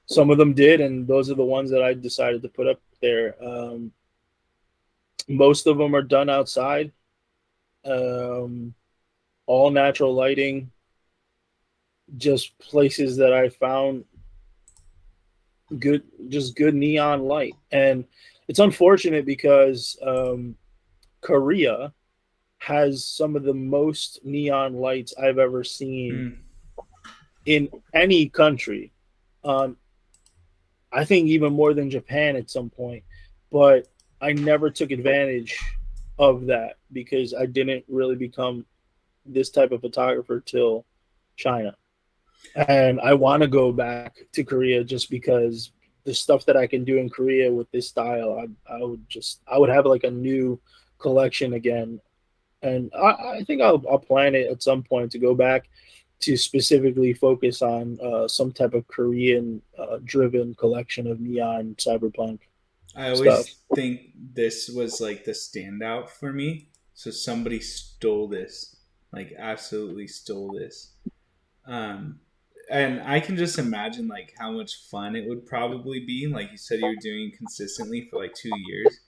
S2: some of them did, and those are the ones that I decided to put up there. Most of them are done outside, um, all natural lighting, just places that I found good, just good neon light. And it's unfortunate because Korea has some of the most neon lights I've ever seen
S1: Mm.
S2: in any country. Um, I think even more than Japan at some point, but I never took advantage of that because I didn't really become this type of photographer till China. And I want to go back to Korea just because the stuff that I can do in Korea with this style, I would have like a new collection again. And I think I'll plan it at some point to go back to specifically focus on some type of Korean driven collection of neon cyberpunk
S1: I
S2: stuff.
S1: always think this was like the standout for me. So somebody stole this, like absolutely stole this. Um, and I can just imagine like how much fun it would probably be. Like you said, you were doing consistently for like 2 years,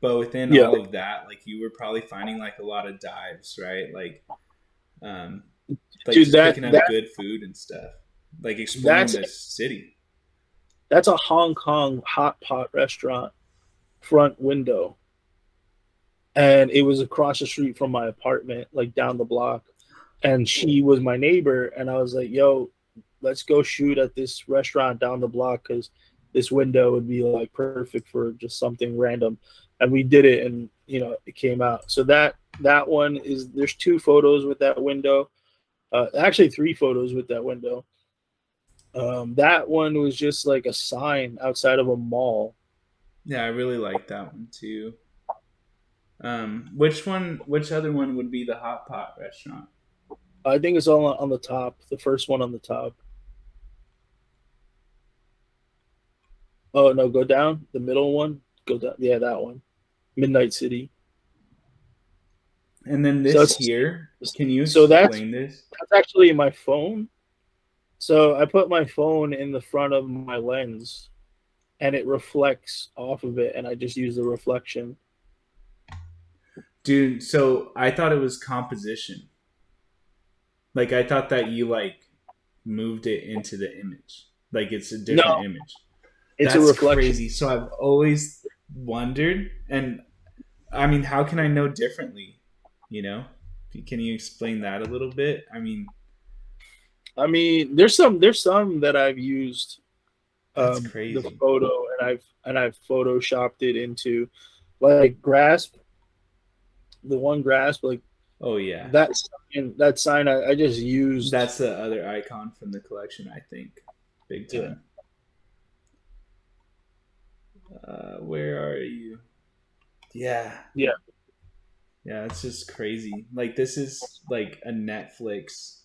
S1: but within
S2: Yeah,
S1: all of that, like you were probably finding like a lot of dives, right? Um, like
S2: dude,
S1: just picking up good food and stuff, like exploring
S2: that's
S1: this city.
S2: that's a Hong Kong hot pot restaurant front window, and it was across the street from my apartment, like down the block. And she was my neighbor, and I was like, "Yo, let's go shoot at this restaurant down the block because this window would be like perfect for just something random." and we did it, and it came out. So that one is, there's two photos with that window. Actually, three photos with that window. That one was just like a sign outside of a mall.
S1: Yeah, I really like that one too. Which one? Which other one would be the hot pot restaurant?
S2: I think it's all on the top. The first one on the top. Oh no, go down. The middle one. Go down. Yeah, that one. Midnight City.
S1: And then
S2: So
S1: this
S2: it's
S1: here. Can you
S2: so that's
S1: explain this?
S2: that's actually my phone. So I put my phone in the front of my lens, and it reflects off of it, and I just use the reflection.
S1: Dude, so I thought it was composition. Like I thought that you like moved it into the image. Like it's a
S2: No,
S1: different image.
S2: it's a
S1: That's
S2: reflection.
S1: crazy. So I've always wondered, and I mean, how can I know differently? You know? Can you explain that a little bit? I mean,
S2: I mean, there's some that I've used
S1: that's
S2: the
S1: crazy.
S2: photo, and I've photoshopped it into, like, grasp, the one grasp, like
S1: Oh yeah.
S2: that sign I just used.
S1: That's the other icon from the collection, I think. Big
S2: Yeah,
S1: time. Where are you? Yeah.
S2: yeah,
S1: Yeah, it's just crazy. Like this is like a Netflix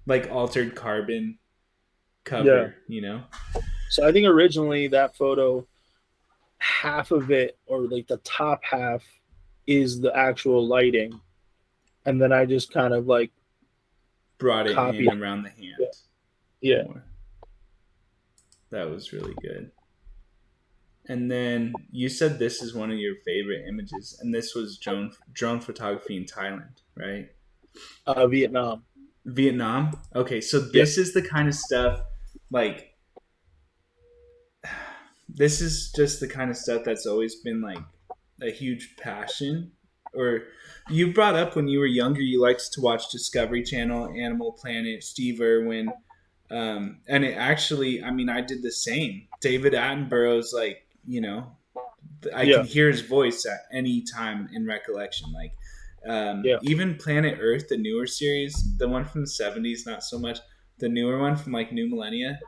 S1: like altered carbon
S2: yeah.
S1: cover, you know?
S2: So I think originally that photo, half of it, or like the top half, is the actual lighting, and then I just kind of like
S1: Brought it in
S2: copied.
S1: around the
S2: Yeah,
S1: hand
S2: yeah,
S1: more. That was really good. And then you said this is one of your favorite images, and this was drone photography in Thailand, right?
S2: Vietnam.
S1: Vietnam. Okay, so
S2: Yeah,
S1: this is the kind of stuff like this is just the kind of stuff that's always been like a huge passion. Or you brought up when you were younger, you liked to watch Discovery Channel, Animal Planet, Steve Irwin, and it actually, I mean, I did the same. David Attenborough's like, I can
S2: yeah,
S1: hear his voice at any time in recollection. Like,
S2: yeah,
S1: even Planet Earth, the newer series, the one from the '70s, not so much. The newer one from like New Millennia,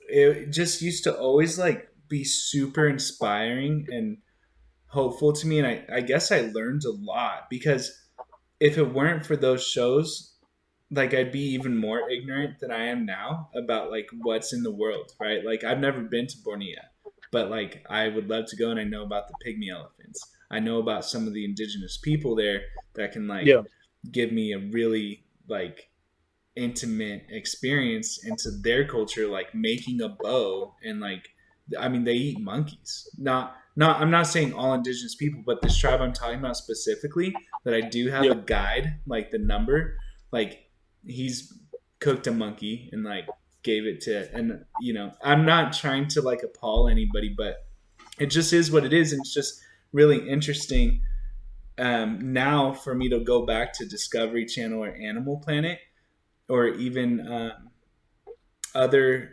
S1: it just used to always like be super inspiring and hopeful to me. And I guess I learned a lot because if it weren't for those shows, like I'd be even more ignorant than I am now about like what's in the world, right? Like I've never been to Borneo, but like I would love to go, and I know about the pygmy elephants. I know about some of the indigenous people there that can like
S2: yeah,
S1: give me a really like intimate experience into their culture, like making a bow. And like, I mean, they eat monkeys. Not I'm not saying all indigenous people, but this tribe I'm talking about specifically, that I do have
S2: yeah,
S1: a guide, like the number, like he's cooked a monkey and like gave it to, and I'm not trying to like appall anybody, but it just is what it is. And it's just really interesting, now for me to go back to Discovery Channel or Animal Planet, or even other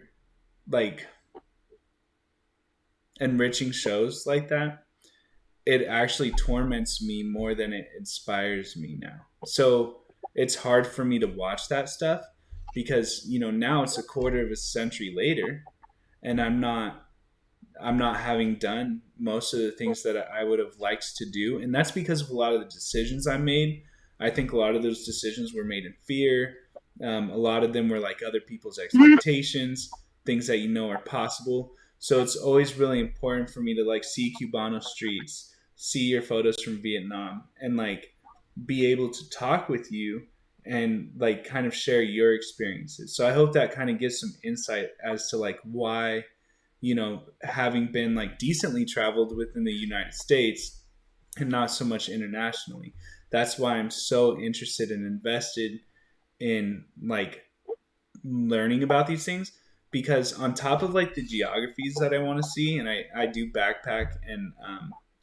S1: like enriching shows like that. It actually torments me more than it inspires me now. So it's hard for me to watch that stuff because now it's a quarter of a century later, and I'm not having done most of the things that I would have liked to do. And that's because of a lot of the decisions I made. I think a lot of those decisions were made in fear. A lot of them were like other people's expectations, things that are possible. So it's always really important for me to like see Cubano streets, see your photos from Vietnam, and like be able to talk with you and like kind of share your experiences. So I hope that kind of gives some insight as to like why, having been like decently traveled within the United States and not so much internationally, that's why I'm so interested and invested in like learning about these things. Because on top of like the geographies that I want to see, and I do backpack and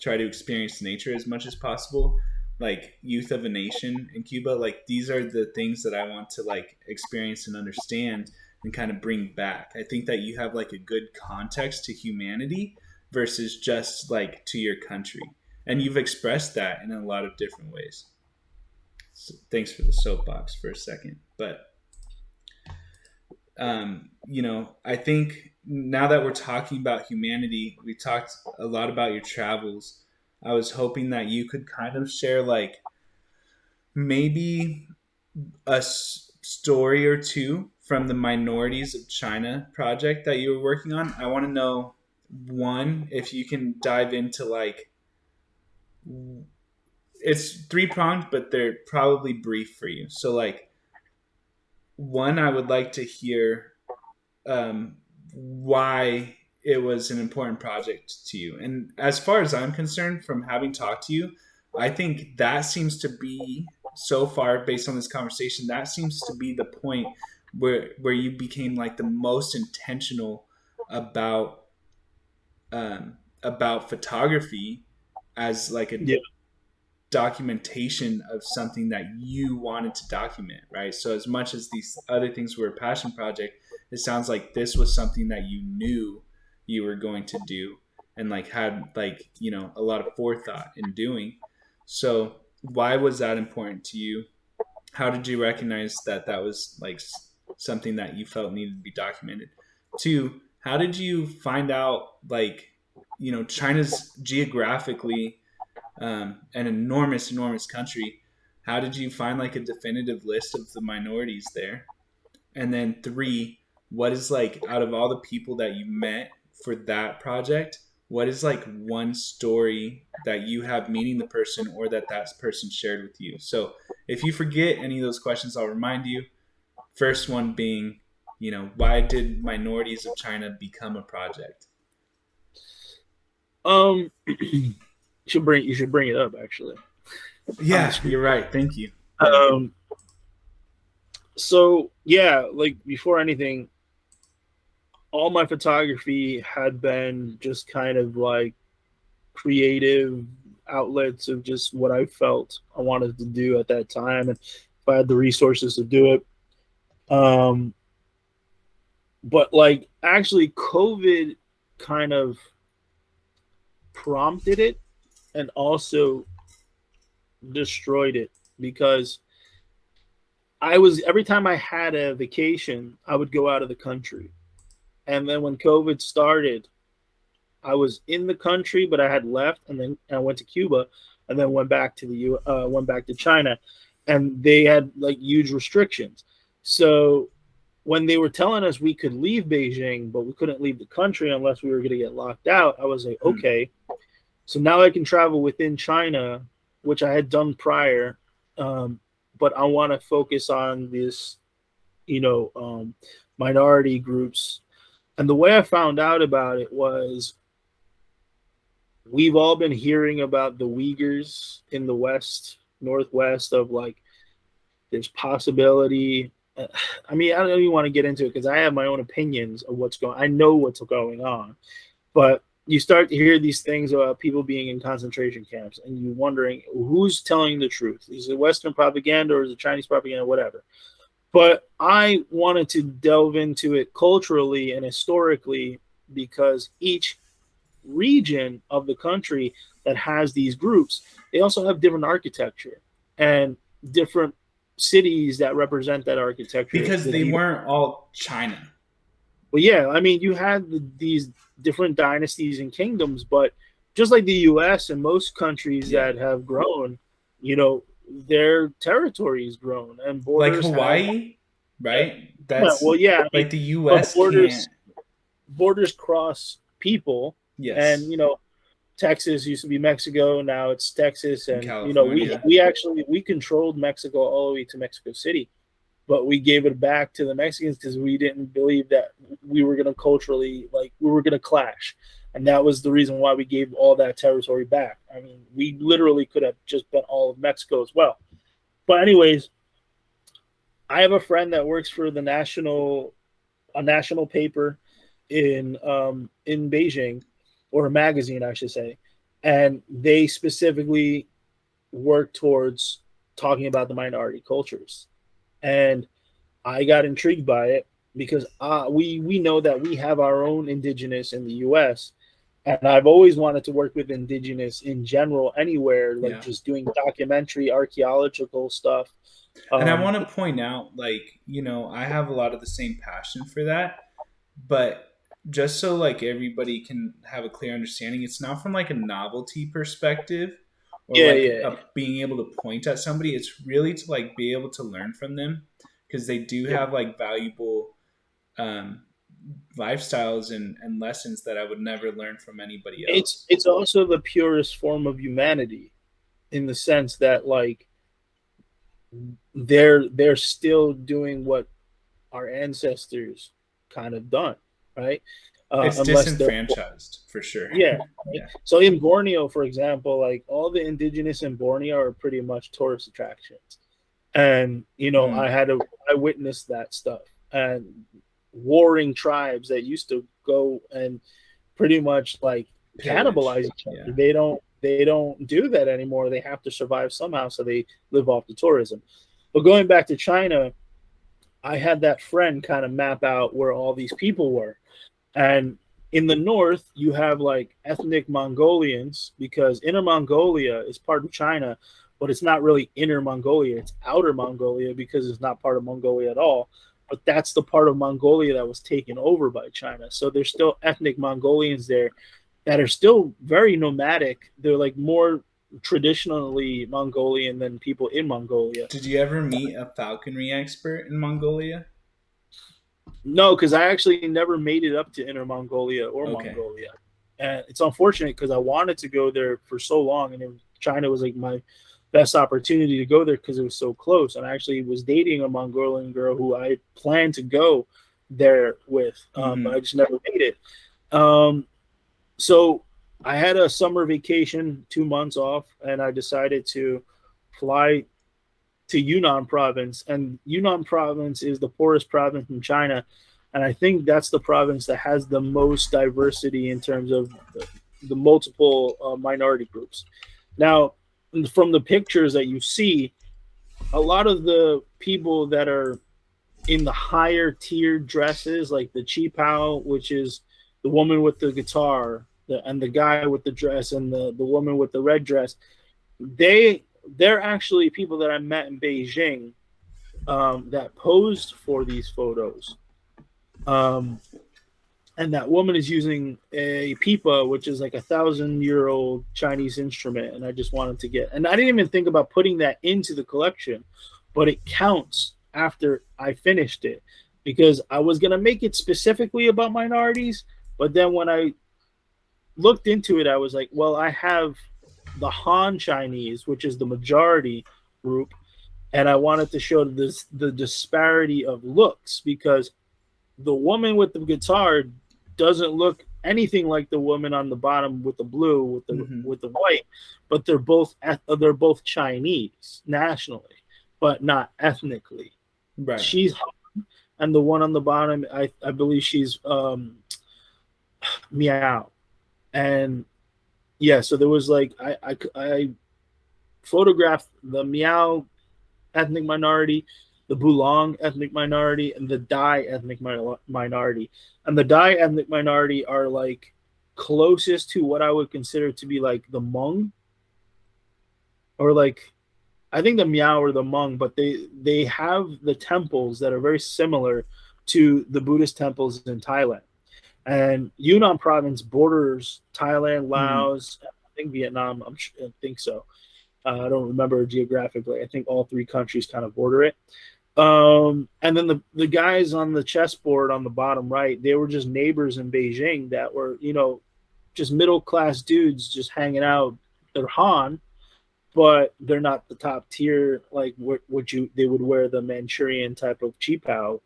S1: try to experience nature as much as possible, like Youth of a Nation in Cuba, like these are the things that I want to like experience and understand and kind of bring back. I think that you have like a good context to humanity versus just like to your country. And you've expressed that in a lot of different ways. So thanks for the soapbox for a second. But I think now that we're talking about humanity, we talked a lot about your travels. I was hoping that you could kind of share like maybe story or two from the Minorities of China project that you were working on. I want to know, one, if you can dive into like, it's three pronged, but they're probably brief for you. So like, one, I would like to hear why it was an important project to you. And as far as I'm concerned, from having talked to you, I think that seems to be, so far based on this conversation, that seems to be the point where you became like the most intentional about about photography as like a
S2: Yeah.
S1: documentation of something that you wanted to document, right? So as much as these other things were a passion project, it sounds like this was something that you knew you were going to do and like had like, a lot of forethought in doing. So why was that important to you? How did you recognize that that was like something that you felt needed to be documented? Two, how did you find out like, China's geographically an enormous, enormous country. How did you find like a definitive list of the minorities there? And then three, what is like out of all the people that you met for that project, what is like one story that you have meeting the person or that person shared with you? So if you forget any of those questions, I'll remind you. First one being, why did Minorities of China become a project?
S2: You should bring it up actually on the
S1: Yeah,
S2: screen.
S1: you're right. Thank you. Yeah.
S2: Um, so yeah, like before anything, all my photography had been just kind of like creative outlets of just what I felt I wanted to do at that time, and if I had the resources to do it. Um, but like actually, COVID kind of prompted it and also destroyed it because I was every time I had a vacation, I would go out of the country. And then when COVID started, I was in the country, but I had left, and then I went to Cuba, and then went back to China, and they had like huge restrictions. So when they were telling us we could leave Beijing, but we couldn't leave the country unless we were going to get locked out, I was like,
S1: Hmm.
S2: okay, so now I can travel within China, which I had done prior, um, but I want to focus on this, you know, minority groups. And the way I found out about it was we've all been hearing about the Uyghurs in the West, Northwest of like there's possibility. I mean, I don't even want to get into it because I have my own opinions of what's going. I know what's going on, but you start to hear these things about people being in concentration camps, and you wondering who's telling the truth. Is it Western propaganda or is it Chinese propaganda? Whatever. But I wanted to delve into it culturally and historically because each region of the country that has these groups, they also have different architecture and different cities that represent that architecture.
S1: Because they weren't all China.
S2: Well, yeah, I mean, you had these different dynasties and kingdoms, but just like the U.S. and most countries
S1: Yeah.
S2: that have grown, you know, their territory has grown and
S1: Like
S2: borders have.
S1: Hawaii, right?
S2: Yeah, well,
S1: That's
S2: yeah, I mean,
S1: like the
S2: but
S1: US can't.
S2: borders cross people, and
S1: Yes.
S2: Texas used to be Mexico, now it's Texas,
S1: In
S2: and
S1: California.
S2: we controlled Mexico all the way to Mexico City, but we gave it back to the Mexicans because we didn't believe that we were going to culturally we were going to clash, and that was the reason why we gave all that territory back. I mean, we literally could have just been all of Mexico as well. But anyways, I have a friend that works for a national paper in Beijing, or a magazine, I should say, and they specifically work towards talking about the minority cultures. And I got intrigued by it because we know that we have our own indigenous in the U.S., And I've always wanted to work with indigenous in general, anywhere, like
S1: Yeah.
S2: just doing documentary, archaeological stuff.
S1: And I
S2: Um,
S1: want to point out, like, I have a lot of the same passion for that, but just so like everybody can have a clear understanding, it's not from like a novelty perspective or
S2: yeah,
S1: like
S2: yeah.
S1: being able to point at somebody. It's really to like be able to learn from them because they do
S2: Yep.
S1: have like valuable um, lifestyles and lessons that I would never learn from anybody else.
S2: It's also the purest form of humanity in the sense that like they're still doing what our ancestors kind of done, right?
S1: It's
S2: Unless they're,
S1: disenfranchised for sure.
S2: yeah. Right?
S1: Yeah.
S2: So in Borneo, for example, like all the indigenous in Borneo are pretty much tourist attractions, and
S1: Mm.
S2: I witnessed that stuff and warring tribes that used to go and pretty much like cannibalize
S1: Pillage.
S2: each other.
S1: Yeah.
S2: They don't do that anymore. They have to survive somehow, so they live off the tourism. But going back to China, I had that friend kind of map out where all these people were. And in the north, you have like ethnic Mongolians because Inner Mongolia is part of China, but it's not really Inner Mongolia. It's Outer Mongolia because it's not part of Mongolia at all. But that's the part of Mongolia that was taken over by China. So there's still ethnic Mongolians there that are still very nomadic. They're like more traditionally Mongolian than people in Mongolia.
S1: Did you ever meet a falconry expert in Mongolia?
S2: No, because I actually never made it up to Inner Mongolia or
S1: Okay.
S2: Mongolia, and it's unfortunate because I wanted to go there for so long, and China was like my best opportunity to go there because it was so close. And I actually was dating a Mongolian girl who I planned to go there with, but I
S1: Mm-hmm.
S2: just never made it. Um, so I had a summer vacation, 2 months off, and I decided to fly to Yunnan province, and Yunnan province is the poorest province in China, and I think that's the province that has the most diversity in terms of the multiple minority groups. Now, from the pictures that you see, a lot of the people that are in the higher tiered dresses, like the qipao, which is the woman with the guitar, and the guy with the dress, and the woman with the red dress, they they're actually people that I met in Beijing that posed for these photos. Um, and that woman is using a pipa, which is like 1,000-year-old Chinese instrument. And I just wanted to get, and I didn't even think about putting that into the collection, but it counts after I finished it because I was going to make it specifically about minorities. But then when I looked into it, I was like, well, I have the Han Chinese, which is the majority group, and I wanted to show the disparity of looks because the woman with the guitar doesn't look anything like the woman on the bottom with the blue
S1: Mm-hmm.
S2: with the white, but they're both Chinese nationally, but not ethnically.
S1: Right.
S2: She's and the one on the bottom, I believe she's Meow, and yeah. So there was like I photographed the Meow ethnic minority, the Bulong ethnic minority, and the Dai ethnic minority. And the Dai ethnic minority are like closest to what I would consider to be like the Hmong, or like I think the Miao or the Hmong, but they have the temples that are very similar to the Buddhist temples in Thailand. And Yunnan province borders Thailand,
S1: Mm.
S2: Laos, I think Vietnam. I think so. I don't remember geographically. I think all three countries kind of border it. And then the guys on the chessboard on the bottom right, they were just neighbors in Beijing that were, just middle class dudes just hanging out. They're Han, but they're not the top tier like what you they would wear the Manchurian type of cheapao,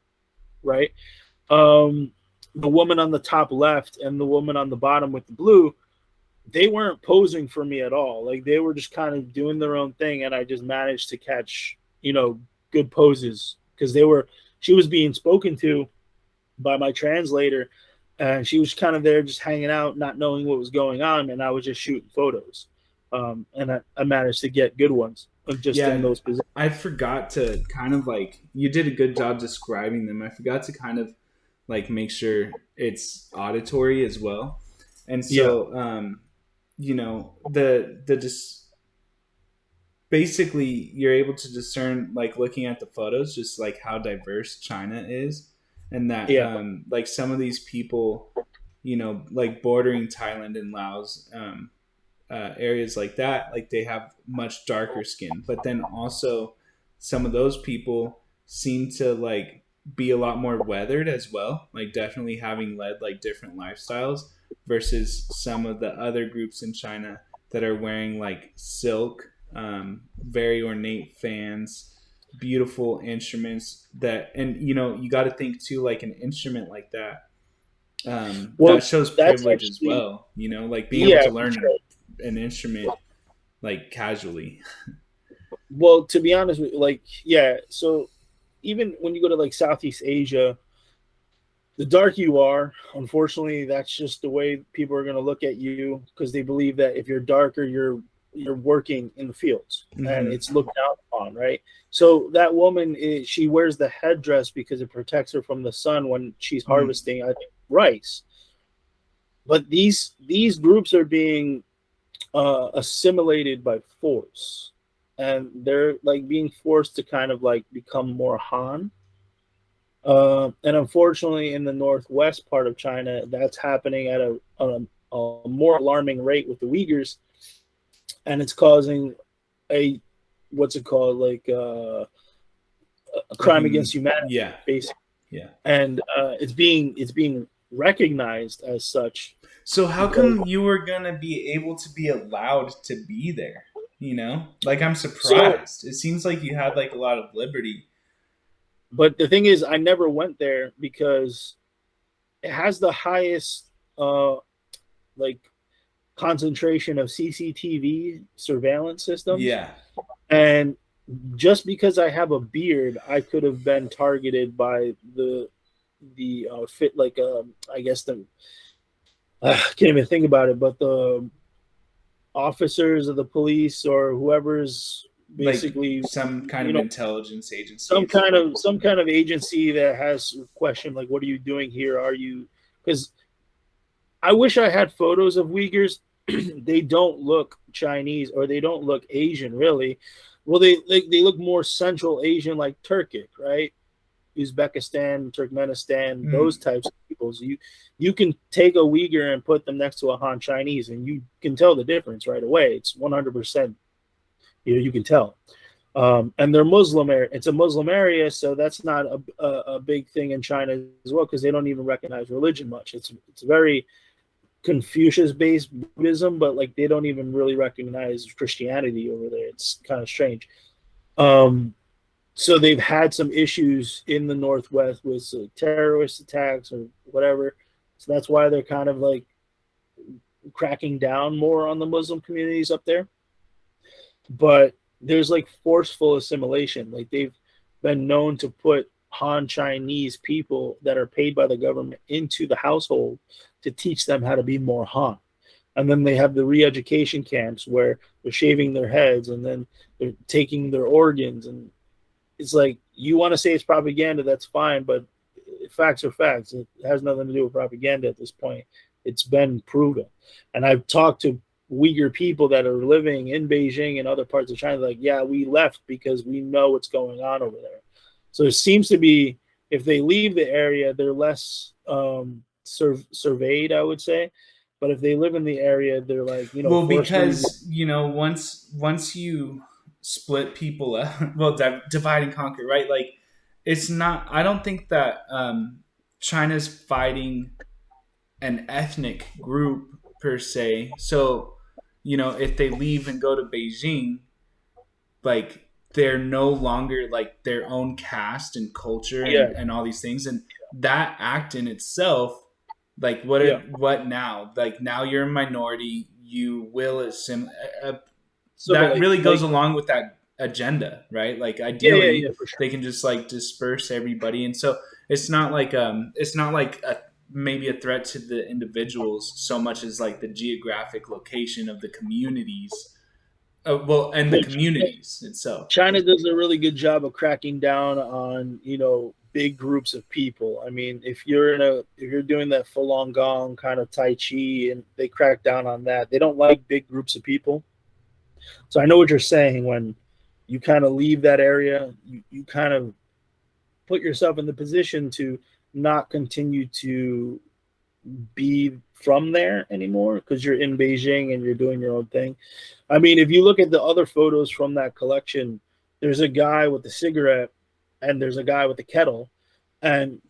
S2: right? Um, the woman on the top left and the woman on the bottom with the blue, they weren't posing for me at all. Like they were just kind of doing their own thing, and I just managed to catch, good poses because she was being spoken to by my translator, and she was kind of there just hanging out, not knowing what was going on, and I was just shooting photos, and I managed to get good ones just in
S1: Yeah,
S2: those positions.
S1: I forgot to kind of like you did a good job describing them. I forgot to kind of like make sure it's auditory as well. And
S2: Yeah.
S1: so the basically you're able to discern, like looking at the photos, just like how diverse China is, and that
S2: Yeah.
S1: like some of these people, like bordering Thailand and Laos, areas like that, like they have much darker skin. But then also, some of those people seem to like be a lot more weathered as well, like definitely having led like different lifestyles versus some of the other groups in China that are wearing like silk, very ornate fans, beautiful instruments. That, and you got to think too, like an instrument like that,
S2: Well,
S1: that shows
S2: that's
S1: privilege as
S2: actually,
S1: well. Like being able
S2: yeah,
S1: to
S2: for
S1: learn
S2: sure.
S1: an instrument like casually.
S2: Well, to be honest with you, like, yeah, so even when you go to like Southeast Asia, the darker you are, unfortunately, that's just the way people are going to look at you because they believe that if you're darker, you're working in the fields and
S1: Hmm.
S2: it's looked down upon, right? So that woman, she wears the headdress because it protects her from the sun when she's
S1: Mm.
S2: harvesting, I think, rice. But these groups are being assimilated by force, and they're like being forced to kind of like become more Han. And unfortunately, in the northwest part of China, that's happening at a more alarming rate with the Uyghurs, and it's causing a what's it called, like a
S1: Like
S2: crime against humanity,
S1: yeah,
S2: basically.
S1: yeah.
S2: And it's being recognized as such
S1: So how
S2: because
S1: come you were gonna be able to be allowed to be there? Like I'm
S2: so.
S1: surprised. It seems like you had like a lot of liberty.
S2: But the thing is, I never went there because it has the highest uh like concentration of CCTV surveillance systems,
S1: Yeah.
S2: and just because I have a beard, I could have been targeted by the fit like I guess the I can't even think about it, but the officers of the police or whoever's
S1: Like
S2: basically,
S1: some kind
S2: you
S1: of
S2: know,
S1: intelligence
S2: some
S1: agencies.
S2: kind of some kind of agency that has questioned like, what are you doing here? Are you, because I wish I had photos of Uyghurs. They don't look Chinese or they don't look Asian really. Well, they look more Central Asian, like Turkic, right? Uzbekistan, Turkmenistan, those
S1: Mm.
S2: types of peoples. You can take a Uyghur and put them next to a Han Chinese, and you can tell the difference right away. It's 100%. You can tell. And they're Muslim. It's a Muslim area, so that's not a big thing in China as well because they don't even recognize religion much. It's very Confucius based Buddhism, but like they don't even really recognize Christianity over there. It's kind of strange. Um, so they've had some issues in the Northwest with terrorist attacks or whatever. So that's why they're kind of like cracking down more on the Muslim communities up there. But there's like forceful assimilation. Like they've been known to put Han Chinese people that are paid by the government into the household to teach them how to be more Han. And then they have the re-education camps where they're shaving their heads and then they're taking their organs. And it's like, you want to say it's propaganda, that's fine, but facts are facts. It has nothing to do with propaganda at this point. It's been proven. And I've talked to Uyghur people that are living in Beijing and other parts of China, like, yeah, we left because we know what's going on over there. So it seems to be, if they leave the area, they're less surveyed, I would say. But if they live in the area, they're like,
S1: Well,
S2: forcefully.
S1: because once you split people up, well, divide and conquer, right? Like it's not. I don't think that China's fighting an ethnic group per se. So if they leave and go to Beijing, like they're no longer like their own caste and culture
S2: Yeah,
S1: and all these things, and that act in itself, like
S2: yeah.
S1: what now, like now you're a minority, you will that
S2: Assimilate.
S1: really goes
S2: Like,
S1: along with that agenda, right? Like
S2: yeah,
S1: ideally
S2: for sure.
S1: they can just like disperse everybody, and so it's not like a maybe a threat to the individuals so much as like the geographic location of the communities, and the
S2: Well,
S1: communities itself.
S2: China does a really good job of cracking down on, big groups of people. I mean, if you're doing that Falun Gong kind of Tai Chi, and they crack down on that, they don't like big groups of people. So I know what you're saying. When you kind of leave that area, you kind of put yourself in the position to not continue to be from there anymore because you're in Beijing and you're doing your own thing. I mean, if you look at the other photos from that collection, there's a guy with the cigarette and there's a guy with the kettle, and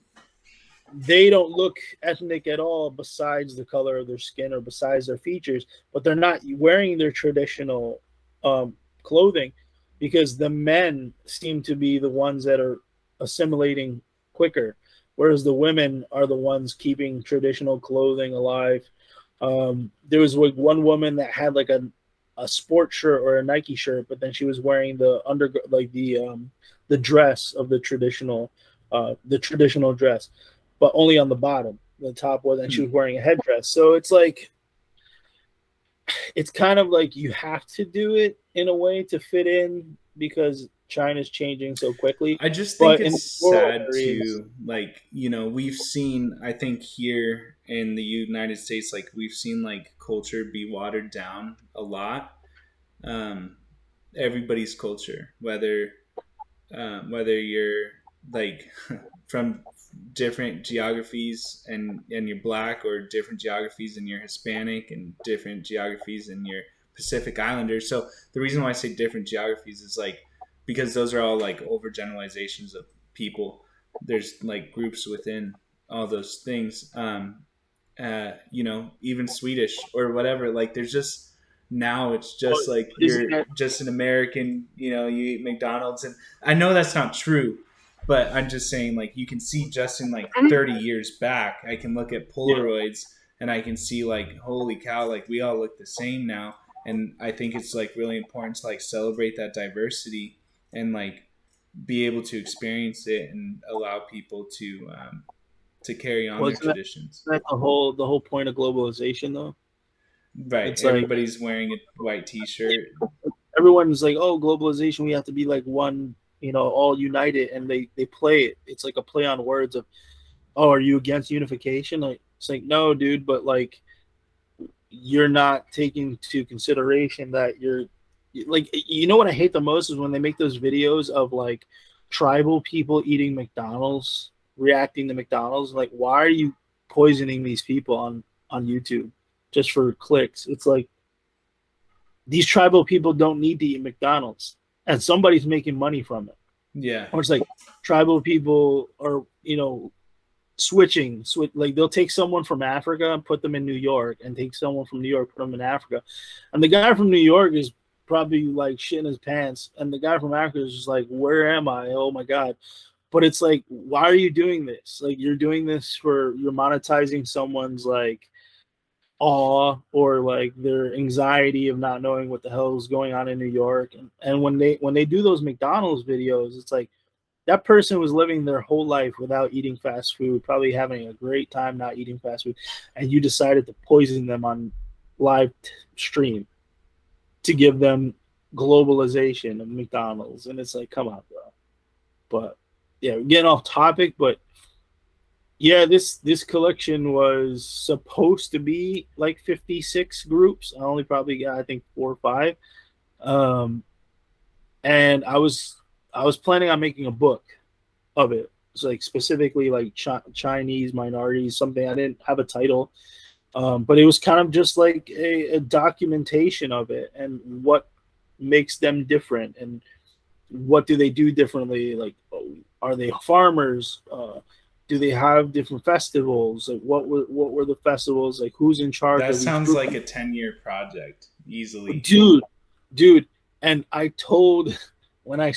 S2: they don't look ethnic at all besides the color of their skin or besides their features, but they're not wearing their traditional clothing because the men seem to be the ones that are assimilating quicker, whereas the women are the ones keeping traditional clothing alive. There was like one woman that had like a sport shirt or a Nike shirt, but then she was wearing the under like the dress of the traditional dress, but only on the bottom. The top wasn't. She
S1: Hmm.
S2: was wearing a headdress. So it's like it's kind of like you have to do it in a way to fit in because China's changing so quickly.
S1: I just think
S2: But in the
S1: it's
S2: rural
S1: sad
S2: areas,
S1: too. Like, we've seen, I think here in the United States, like, we've seen like culture be watered down a lot. Um, Everybody's culture, whether you're like from different geographies and you're black, or different geographies and you're Hispanic, and different geographies and you're Pacific Islander. So the reason why I say different geographies is like because those are all like overgeneralizations of people. There's like groups within all those things. Even Swedish or whatever. Like there's just now it's
S2: but
S1: just like
S2: isn't
S1: you're
S2: that
S1: just an American. You eat McDonald's, and I know that's not true, but I'm just saying like you can see just in like 30 years back. I can look at
S2: yeah?
S1: Polaroids and I can see like holy cow, like we all look the same now. And I think it's like really important to like celebrate that diversity and like be able to experience it and allow people to carry on their
S2: Wasn't that,
S1: traditions.
S2: the whole point of globalization though?
S1: Right.
S2: It's like
S1: Everybody's wearing a white T-shirt.
S2: everyone's like, oh, globalization, we have to be like one, all united, and they play it. It's like a play on words of, oh, are you against unification? Like it's like no, dude, but like you're not taking to consideration that you're like what I hate the most is when they make those videos of like tribal people eating McDonald's, reacting to McDonald's. Like, why are you poisoning these people on YouTube just for clicks? It's like these tribal people don't need to eat McDonald's, and somebody's making money from it.
S1: Yeah.
S2: Or it's like tribal people are like they'll take someone from Africa and put them in New York, and take someone from New York, put them in Africa, and the guy from New York is probably like shitting his pants, and the guy from Africa is just like, where am I? Oh my god. But it's like, why are you doing this? Like, you're doing this for, you're monetizing someone's like awe or like their anxiety of not knowing what the hell is going on in New York. And when they do those McDonald's videos, it's like that person was living their whole life without eating fast food, probably having a great time not eating fast food, and you decided to poison them on live stream to give them globalization of McDonald's. And it's like, come on, bro. But yeah, we're getting off topic, but yeah, this collection was supposed to be like 56 groups. I only probably got, I think, 4 or 5. Um, and I was planning on making a book of it. It's like specifically like Chinese minorities, something. I didn't have a title, but it was kind of just like a documentation of it and what makes them different and what do they do differently. Like, are they farmers? Do they have different festivals? Like, what were the festivals? Like, who's in charge
S1: That
S2: of each
S1: sounds
S2: group?
S1: like a 10-year project easily.
S2: dude dude and I told when I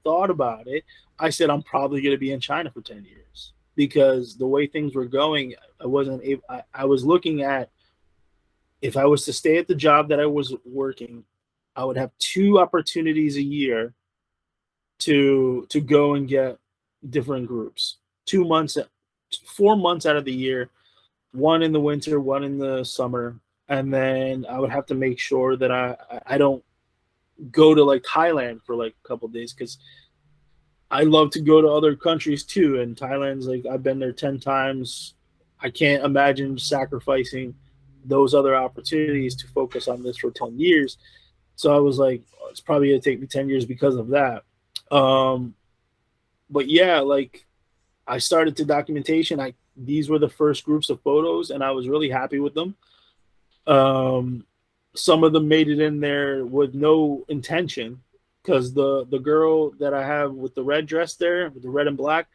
S2: thought about it, I said I'm probably going to be in China for 10 years because the way things were going, I wasn't able, I was looking at, if I was to stay at the job that I was working, I would have 2 opportunities a year to go and get different groups. 2 months, 4 months out of the year, one in the winter, one in the summer, and then I would have to make sure that I don't go to like Thailand for like a couple of days because I love to go to other countries too, and Thailand's like I've been there 10 times. I can't imagine sacrificing those other opportunities to focus on this for 10 years. So I was like, oh, it's probably gonna take me 10 years because of that. Um, but yeah, like I started to documentation. I These were the first groups of photos, and I was really happy with them. Um, some of them made it in there with no intention, because the girl that I have with the red dress there, with the red and black,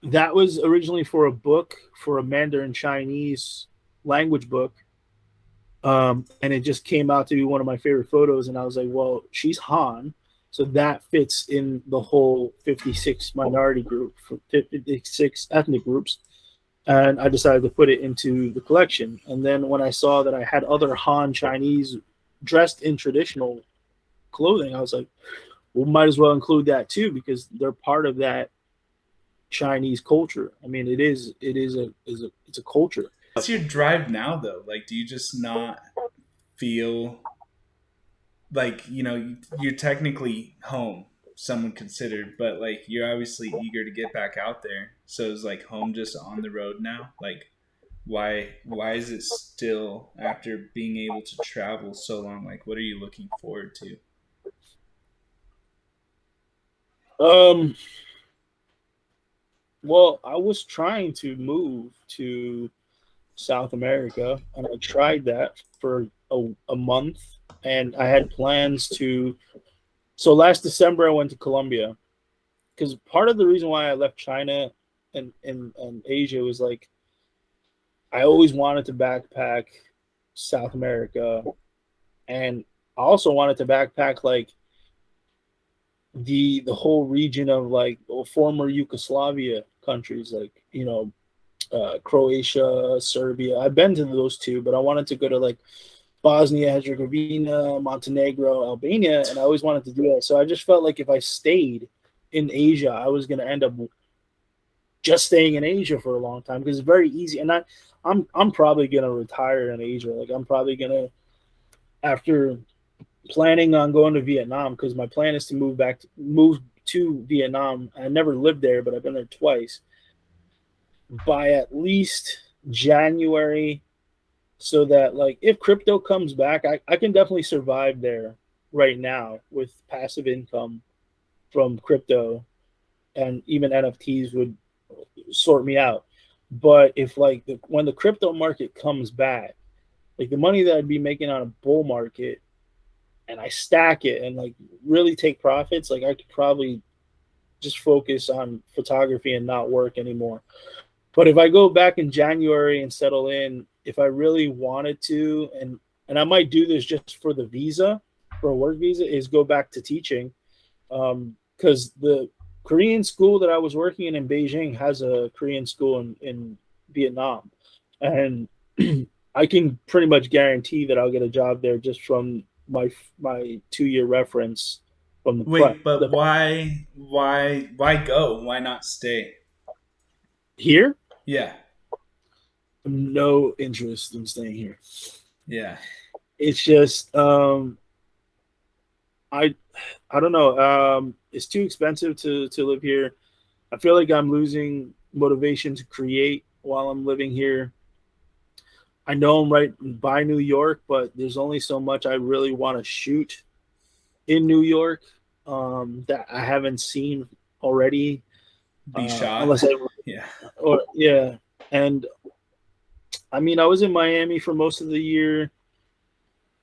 S2: that was originally for a book, for a Mandarin Chinese language book. And it just came out to be one of my favorite photos. And I was like, well, she's Han. So that fits in the whole 56 minority group, 56 ethnic groups. And I decided to put it into the collection. And then when I saw that I had other Han Chinese dressed in traditional clothing, I was like, well, might as well include that too, because they're part of that Chinese culture. I mean, it's a culture.
S1: What's your drive now, though? Like, do you just not feel like, you're technically home, some would consider, but like you're obviously eager to get back out there. So is like home just on the road now? Like, why is it still, after being able to travel so long, like what are you looking forward to?
S2: Um, well, I was trying to move to South America, and I tried that for a month, and I had plans to. So last December, I went to Colombia, because part of the reason why I left China and Asia was like I always wanted to backpack South America, and I also wanted to backpack like the whole region of like former Yugoslavia countries, like Croatia, Serbia. I've been to those two, but I wanted to go to like Bosnia, Herzegovina, Montenegro, Albania, and I always wanted to do that. So I just felt like if I stayed in Asia, I was going to end up just staying in Asia for a long time, because it's very easy. And I'm probably going to retire in Asia. Like I'm probably going to, after planning on going to Vietnam, because my plan is to move to Vietnam. I never lived there, but I've been there twice, by at least January, so that like if crypto comes back, I can definitely survive there right now with passive income from crypto, and even NFTs would sort me out. But if like when the crypto market comes back, like the money that I'd be making on a bull market, and I stack it and like really take profits, like I could probably just focus on photography and not work anymore. But if I go back in January and settle in, if I really wanted to, and I might do this just for the visa, for a work visa, is go back to teaching. Because the Korean school that I was working in Beijing has a Korean school in Vietnam, and I can pretty much guarantee that I'll get a job there just from my 2 year reference from
S1: Wait, but
S2: the
S1: why go? Why not stay?
S2: here.
S1: Yeah.
S2: No interest in staying here.
S1: Yeah.
S2: It's just I I don't know. It's too expensive to live here. I feel like I'm losing motivation to create while I'm living here. I know I'm right by New York, but there's only so much I really want to shoot in New York, that I haven't seen already.
S1: Be shot.
S2: Unless I,
S1: Yeah.
S2: or yeah, and I mean I was in Miami for most of the year.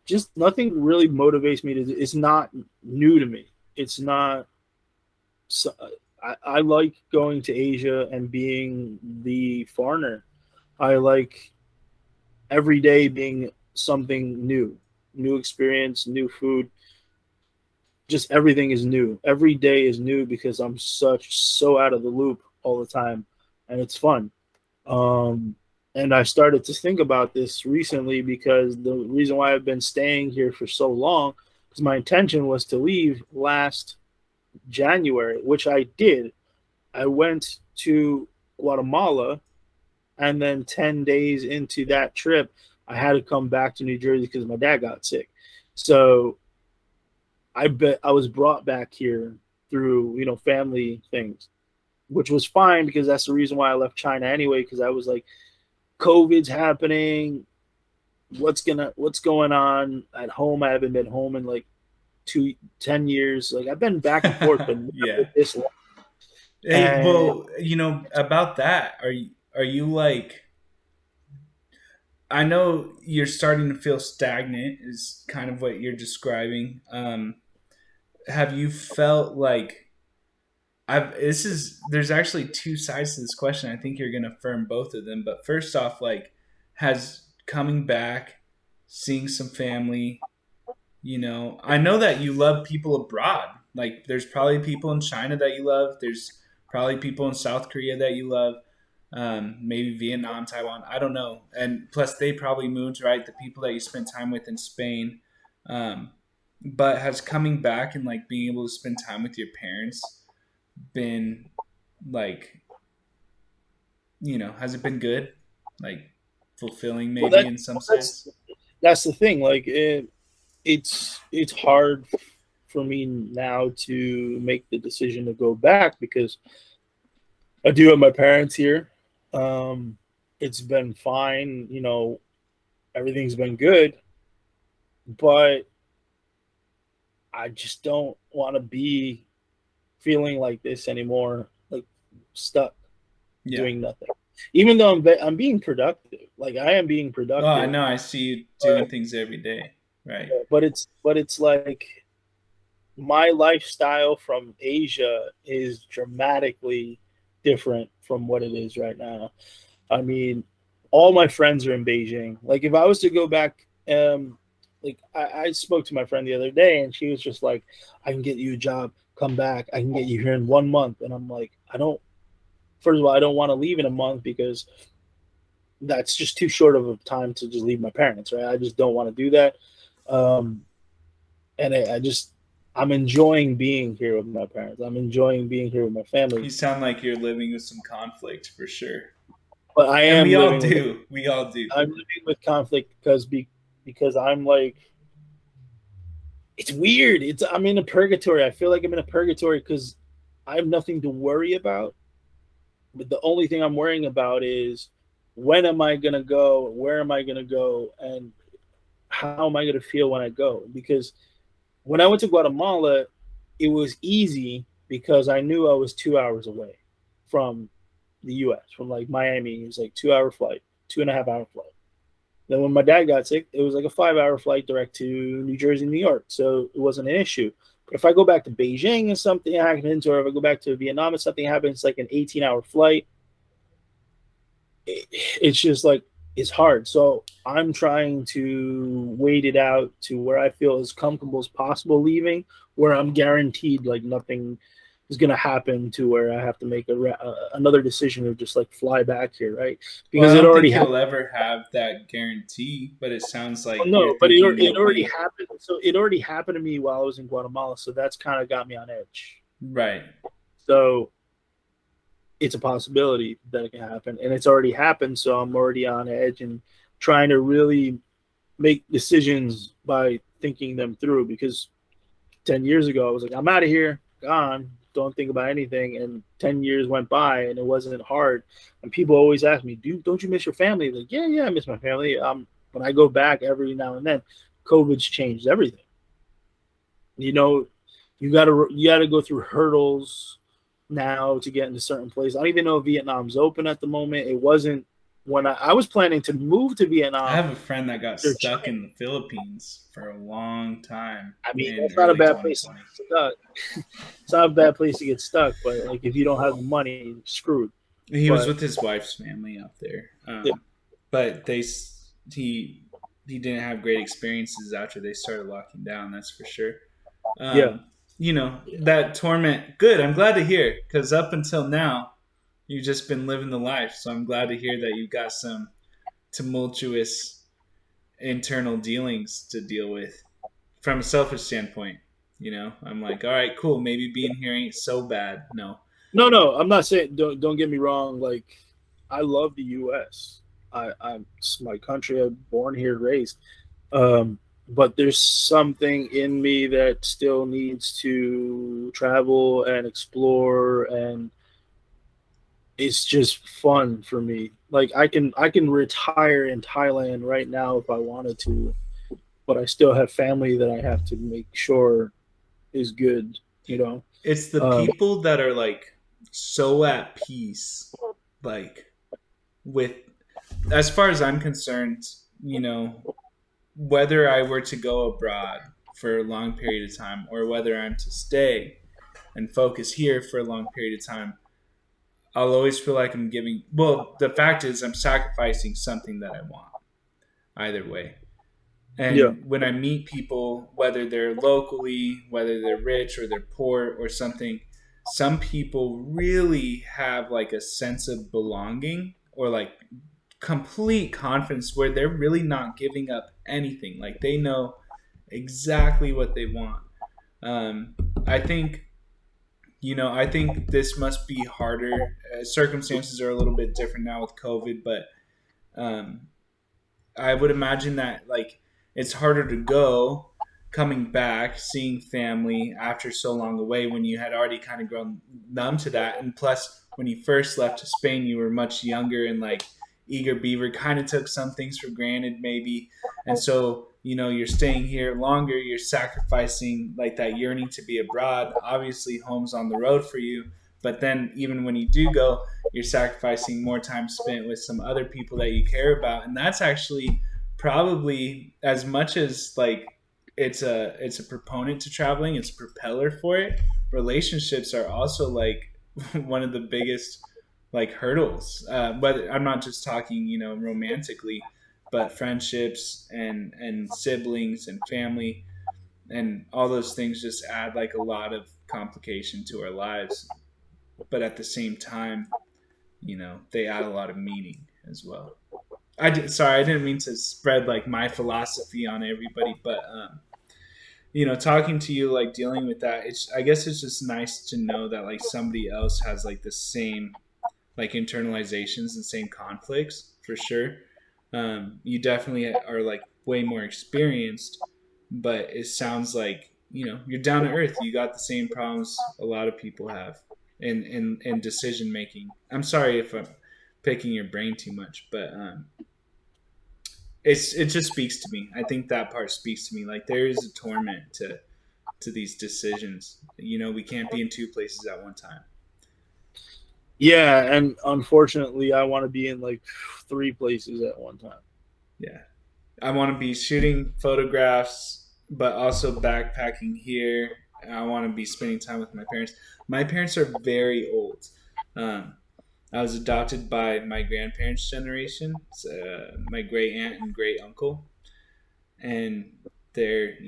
S2: Just nothing really motivates me to do. It's not new to me. It's not. So, I like going to Asia and being the foreigner. I like every day being something new, new experience, new food. Just everything is new. Every day is new because I'm so out of the loop all the time, and it's fun. Um, and I started to think about this recently, because the reason why I've been staying here for so long, because my intention was to leave last January, which I did. I went to Guatemala, and then 10 days into that trip, I had to come back to New Jersey because my dad got sick. So I was brought back here through family things, which was fine because that's the reason why I left China anyway. Because I was like, COVID's happening. What's going on at home? I haven't been home in like 10 years. Like I've been back and forth, but
S1: Yeah.
S2: never this long.
S1: Hey,
S2: And
S1: well, about that, are you like, I know you're starting to feel stagnant is kind of what you're describing. Have you felt like I've this is there's actually two sides to this question. I think you're going to affirm both of them, but first off, like, has coming back, seeing some family, I know that you love people abroad. Like, there's probably people in China that you love. There's probably people in South Korea that you love. Maybe Vietnam, Taiwan. I don't know. And plus, they probably moved, right? The people that you spent time with in Spain. Um, but has coming back and like being able to spend time with your parents been like, has it been good? Like fulfilling,
S2: well,
S1: maybe in some
S2: that's
S1: sense?
S2: that's the thing. Like it's hard for me now to make the decision to go back because I do have my parents here. Um, it's been fine. Everything's been good, but I just don't want to be feeling like this anymore, like stuck
S1: Yeah.
S2: doing nothing. Even though I'm being productive, like I am being
S1: Well, I
S2: productive,
S1: know I see you doing
S2: but
S1: things every day, right?
S2: but it's like my lifestyle from Asia is dramatically different from what it is right now. I mean, all my friends are in Beijing. Like, if I was to go back, like I spoke to my friend the other day, and she was just like, "I can get you a job. Come back. I can get you here in 1 month." And I'm like, I don't. First of all, I don't want to leave in a month because that's just too short of a time to just leave my parents, right? I just don't want to do that. Um, and I'm enjoying being here with my parents. I'm enjoying being here with my
S1: You
S2: family.
S1: sound like you're living with some conflict for sure.
S2: But I
S1: And we
S2: am
S1: all
S2: living with
S1: do. We all do.
S2: I'm living with conflict because I'm like, it's weird. I'm in a purgatory. I feel like I'm in a purgatory because I have nothing to worry about. But the only thing I'm worrying about is when am I gonna go, where am I gonna go, and how am I gonna feel when I go? Because when I went to Guatemala, it was easy because I knew I was 2 hours away from the US, from like Miami. It was like 2 hour flight, 2.5 hour flight. Then when my dad got sick, it was like a 5 hour flight direct to New Jersey, New York. So it wasn't an issue. But if I go back to Beijing and something happens, or if I go back to Vietnam and something happens, it's like an 18-hour flight. It's just like, it's hard. So I'm trying to wait it out to where I feel as comfortable as possible leaving, where I'm guaranteed like nothing is going to happen to where I have to make another decision or just like fly back here, right?
S1: Well,
S2: Because
S1: I
S2: it
S1: don't think
S2: already happened.
S1: you'll ever have that guarantee, but it sounds like you're
S2: No, but
S1: thinking
S2: it
S1: you'll
S2: already
S1: be
S2: happened. So it already happened to me while I was in Guatemala. So that's kind of got me on edge.
S1: right.
S2: So it's a possibility that it can happen, and it's already happened. So I'm already on edge and trying to really make decisions by thinking them through. Because 10 years ago, I was like, I'm out of here, gone. Don't think about anything. And 10 years went by, and it wasn't hard. And people always ask me, don't you miss your family?" Like, yeah, yeah, I miss my family. When I go back every now and then, COVID's changed everything. You know, you gotta go through hurdles now to get into certain places. I don't even know if Vietnam's open at the moment. It wasn't when I was planning to move to
S1: I
S2: Vietnam
S1: have a friend that got
S2: after
S1: stuck
S2: China.
S1: in the Philippines for a long time
S2: I mean,
S1: in
S2: that's not a
S1: early
S2: bad place to
S1: 2020.
S2: get stuck. It's not a bad place to get stuck, but like if you don't have the money, you're screwed.
S1: He was
S2: But
S1: with his wife's family out there,
S2: yeah,
S1: but he didn't have great experiences after they started locking down. That's for sure.
S2: yeah.
S1: That torment. Good. I'm glad to hear because up until now, you've just been living the life. So I'm glad to hear that you've got some tumultuous internal dealings to deal with from a selfish standpoint. I'm like, all right, cool. Maybe being here ain't so bad. No.
S2: No, no, I'm not saying. Don't get me wrong. Like, I love the U.S. It's my country. I'm born here, raised. Um, but there's something in me that still needs to travel and explore, and it's just fun for me. Like I can retire in Thailand right now if I wanted to, but I still have family that I have to make sure is good, you know.
S1: It's the
S2: Um,
S1: people that are like so at peace, like with, as far as I'm concerned, whether I were to go abroad for a long period of time or whether I'm to stay and focus here for a long period of time, I'll always feel like I'm giving. Well, the fact is, I'm sacrificing something that I want either way.
S2: yeah,
S1: And when I meet people, whether they're locally, whether they're rich or they're poor or something, some people really have like a sense of belonging or like complete confidence where they're really not giving up anything. Like they know exactly what they want. Um, I think, I think this must be harder. Circumstances are a little bit different now with COVID, but um, I would imagine that like it's harder to go coming back, seeing family after so long away when you had already kind of grown numb to that. And plus, when you first left to Spain, you were much younger and like eager beaver, kind of took some things for granted, maybe. And so, you're staying here longer, you're sacrificing like that yearning to be abroad. Obviously, home's on the road for you. But then, even when you do go, you're sacrificing more time spent with some other people that you care about, and that's actually probably as much as like it's a proponent to traveling, it's a propeller for it. Relationships are also like one of the biggest like hurdles, but I'm not just talking romantically, but friendships and siblings and family and all those things just add like a lot of complication to our lives, but at the same time, they add a lot of meaning as well. Sorry, I didn't mean to spread like my philosophy on everybody, but talking to you, like dealing with that, I guess it's just nice to know that like somebody else has like the same like internalizations and same conflicts for sure. You definitely are like way more experienced, but it sounds like you're down to earth. You got the same problems a lot of people have in decision making. I'm sorry if I'm picking your brain too much, but it just speaks to me. I think that part speaks to me. Like there is a torment to these decisions. We can't be in two places at one time.
S2: yeah, and unfortunately, I want to be in like 3 places at one time.
S1: Yeah. I want to be shooting photographs, but also backpacking here. I want to be spending time with my parents. My parents are very old. Um, I was adopted by my grandparents' generation, my great aunt and great uncle, and they're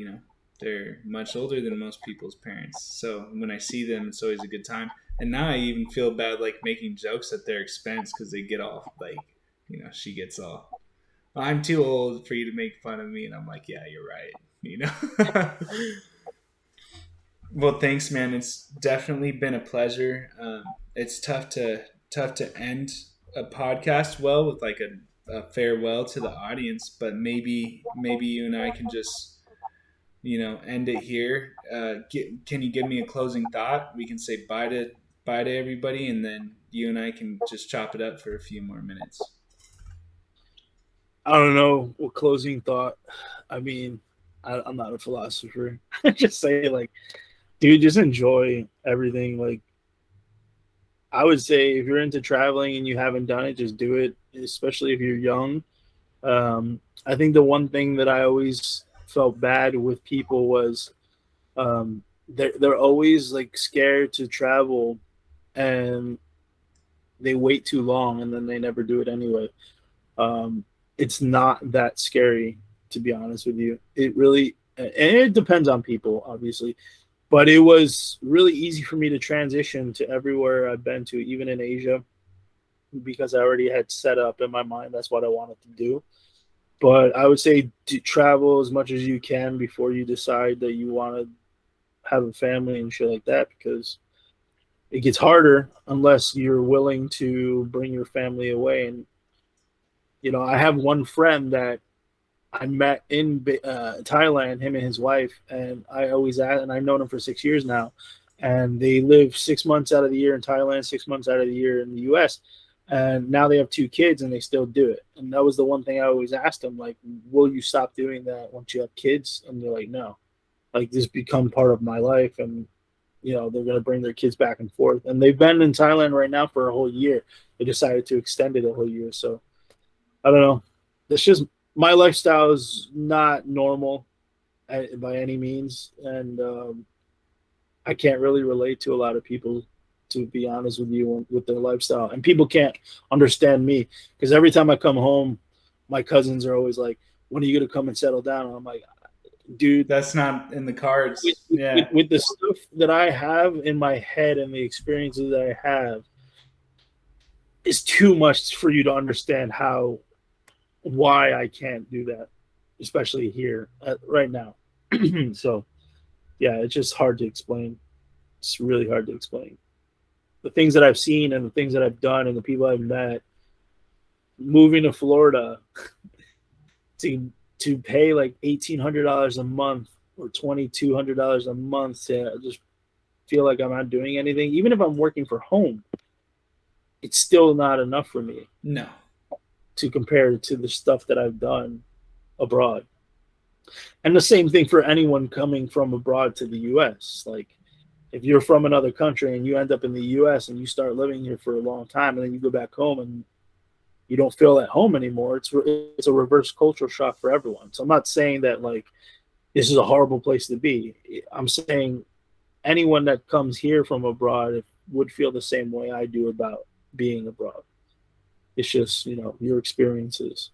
S1: much older than most people's parents. So when I see them, it's always a good time. And now I even feel bad like making jokes at their expense because they get all like, she gets all, I'm too old for you to make fun of me, and I'm like, yeah, you're right. Well, thanks, man. It's definitely been a pleasure. It's tough to end a podcast well with like a farewell to the audience, but maybe you and I can just end it here. Can you give me a closing thought? We can say bye to everybody, and then you and I can just chop it up for a few more minutes.
S2: I don't know what closing thought. I mean, I'm not a philosopher. I just say like, dude, just enjoy everything. Like, I would say if you're into traveling and you haven't done it, just do it. Especially if you're young. I think the one thing that I always felt bad with people was they're always like scared to travel, and they wait too long and then they never do it anyway. Um, it's not that scary, to be honest with you. It really, and it depends on people, obviously, but it was really easy for me to transition to everywhere I've been to, even in Asia, because I already had set up in my mind that's what I wanted to do. But I would say to travel as much as you can before you decide that you want to have a family and shit like that, because it gets harder unless you're willing to bring your family away. And I have one friend that I met in Thailand, him and his wife, and I always ask, and I've known him for 6 years now, and they live 6 months out of the year in Thailand, 6 months out of the year in the U.S. And now they have two kids, and they still do it. And that was the one thing I always asked them, like, "Will you stop doing that once you have kids?" And they're like, "No, like this become part of my life." And they're gonna bring their kids back and forth, and they've been in Thailand right now for a whole year. They decided to extend it a whole year, so I don't know. It's just my lifestyle is not normal by any means, and I can't really relate to a lot of people, to be honest with you, with their lifestyle. And people can't understand me because every time I come home, my cousins are always like, "When are you gonna come and settle down?" And I'm like, "Dude,
S1: That's not in the
S2: with,
S1: cards.
S2: with,
S1: Yeah.
S2: with the stuff that I have in my head and the experiences that I have, it's too much for you to understand how why I can't do that, especially here right now." So yeah, it's just hard to explain. It's really hard to explain. The things that I've seen and the things that I've done and the people I've met, moving to Florida to to pay like $1,800 a month or $2,200 a month to just feel like I'm not doing anything, even if I'm working for home, it's still not enough for me
S1: No.
S2: to compare to the stuff that I've done abroad. And the same thing for anyone coming from abroad to the US. Like if you're from another country and you end up in the US and you start living here for a long time and then you go back home and you don't feel at home anymore, it's a reverse cultural shock for everyone. So I'm not saying that like this is a horrible place to be. I'm saying anyone that comes here from abroad would feel the same way I do about being abroad. It's just your experiences.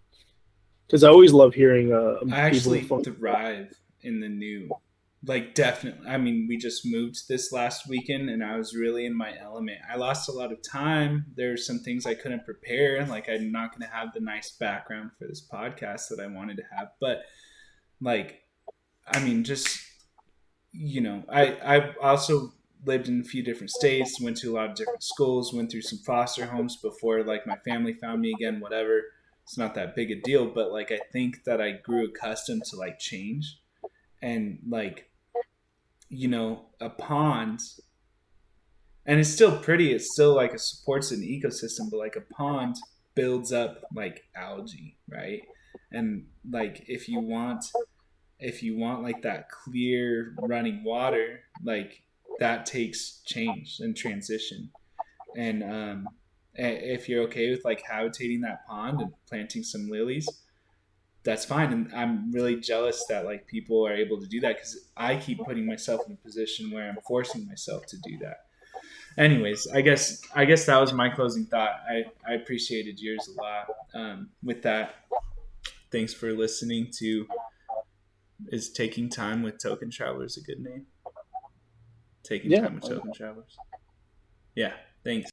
S2: Because I always love hearing
S1: I
S2: people
S1: actually
S2: from.
S1: thrive in the new. Like, definitely. I mean, we just moved this last weekend and I was really in my element. I lost a lot of time. There's some things I couldn't prepare. Like, I'm not going to have the nice background for this podcast that I wanted to have. But, like, I mean, just, I also lived in a few different states, went to a lot of different schools, went through some foster homes before, like, my family found me again, whatever. It's not that big a deal. But, like, I think that I grew accustomed to, like, change and, like, a pond, and it's still pretty, it's still like it supports an ecosystem, but like a pond builds up like algae, right? And like if you want like that clear running water, like that takes change and transition. And if you're okay with like habitating that pond and planting some lilies, that's fine. And I'm really jealous that like people are able to do that because I keep putting myself in a position where I'm forcing myself to do that. Anyways, I guess that was my closing thought. I appreciated yours a lot. With that, thanks for listening to Is Taking Time with Token Travelers a good name? Taking
S2: Yeah,
S1: Time with Token Travelers. Yeah, thanks.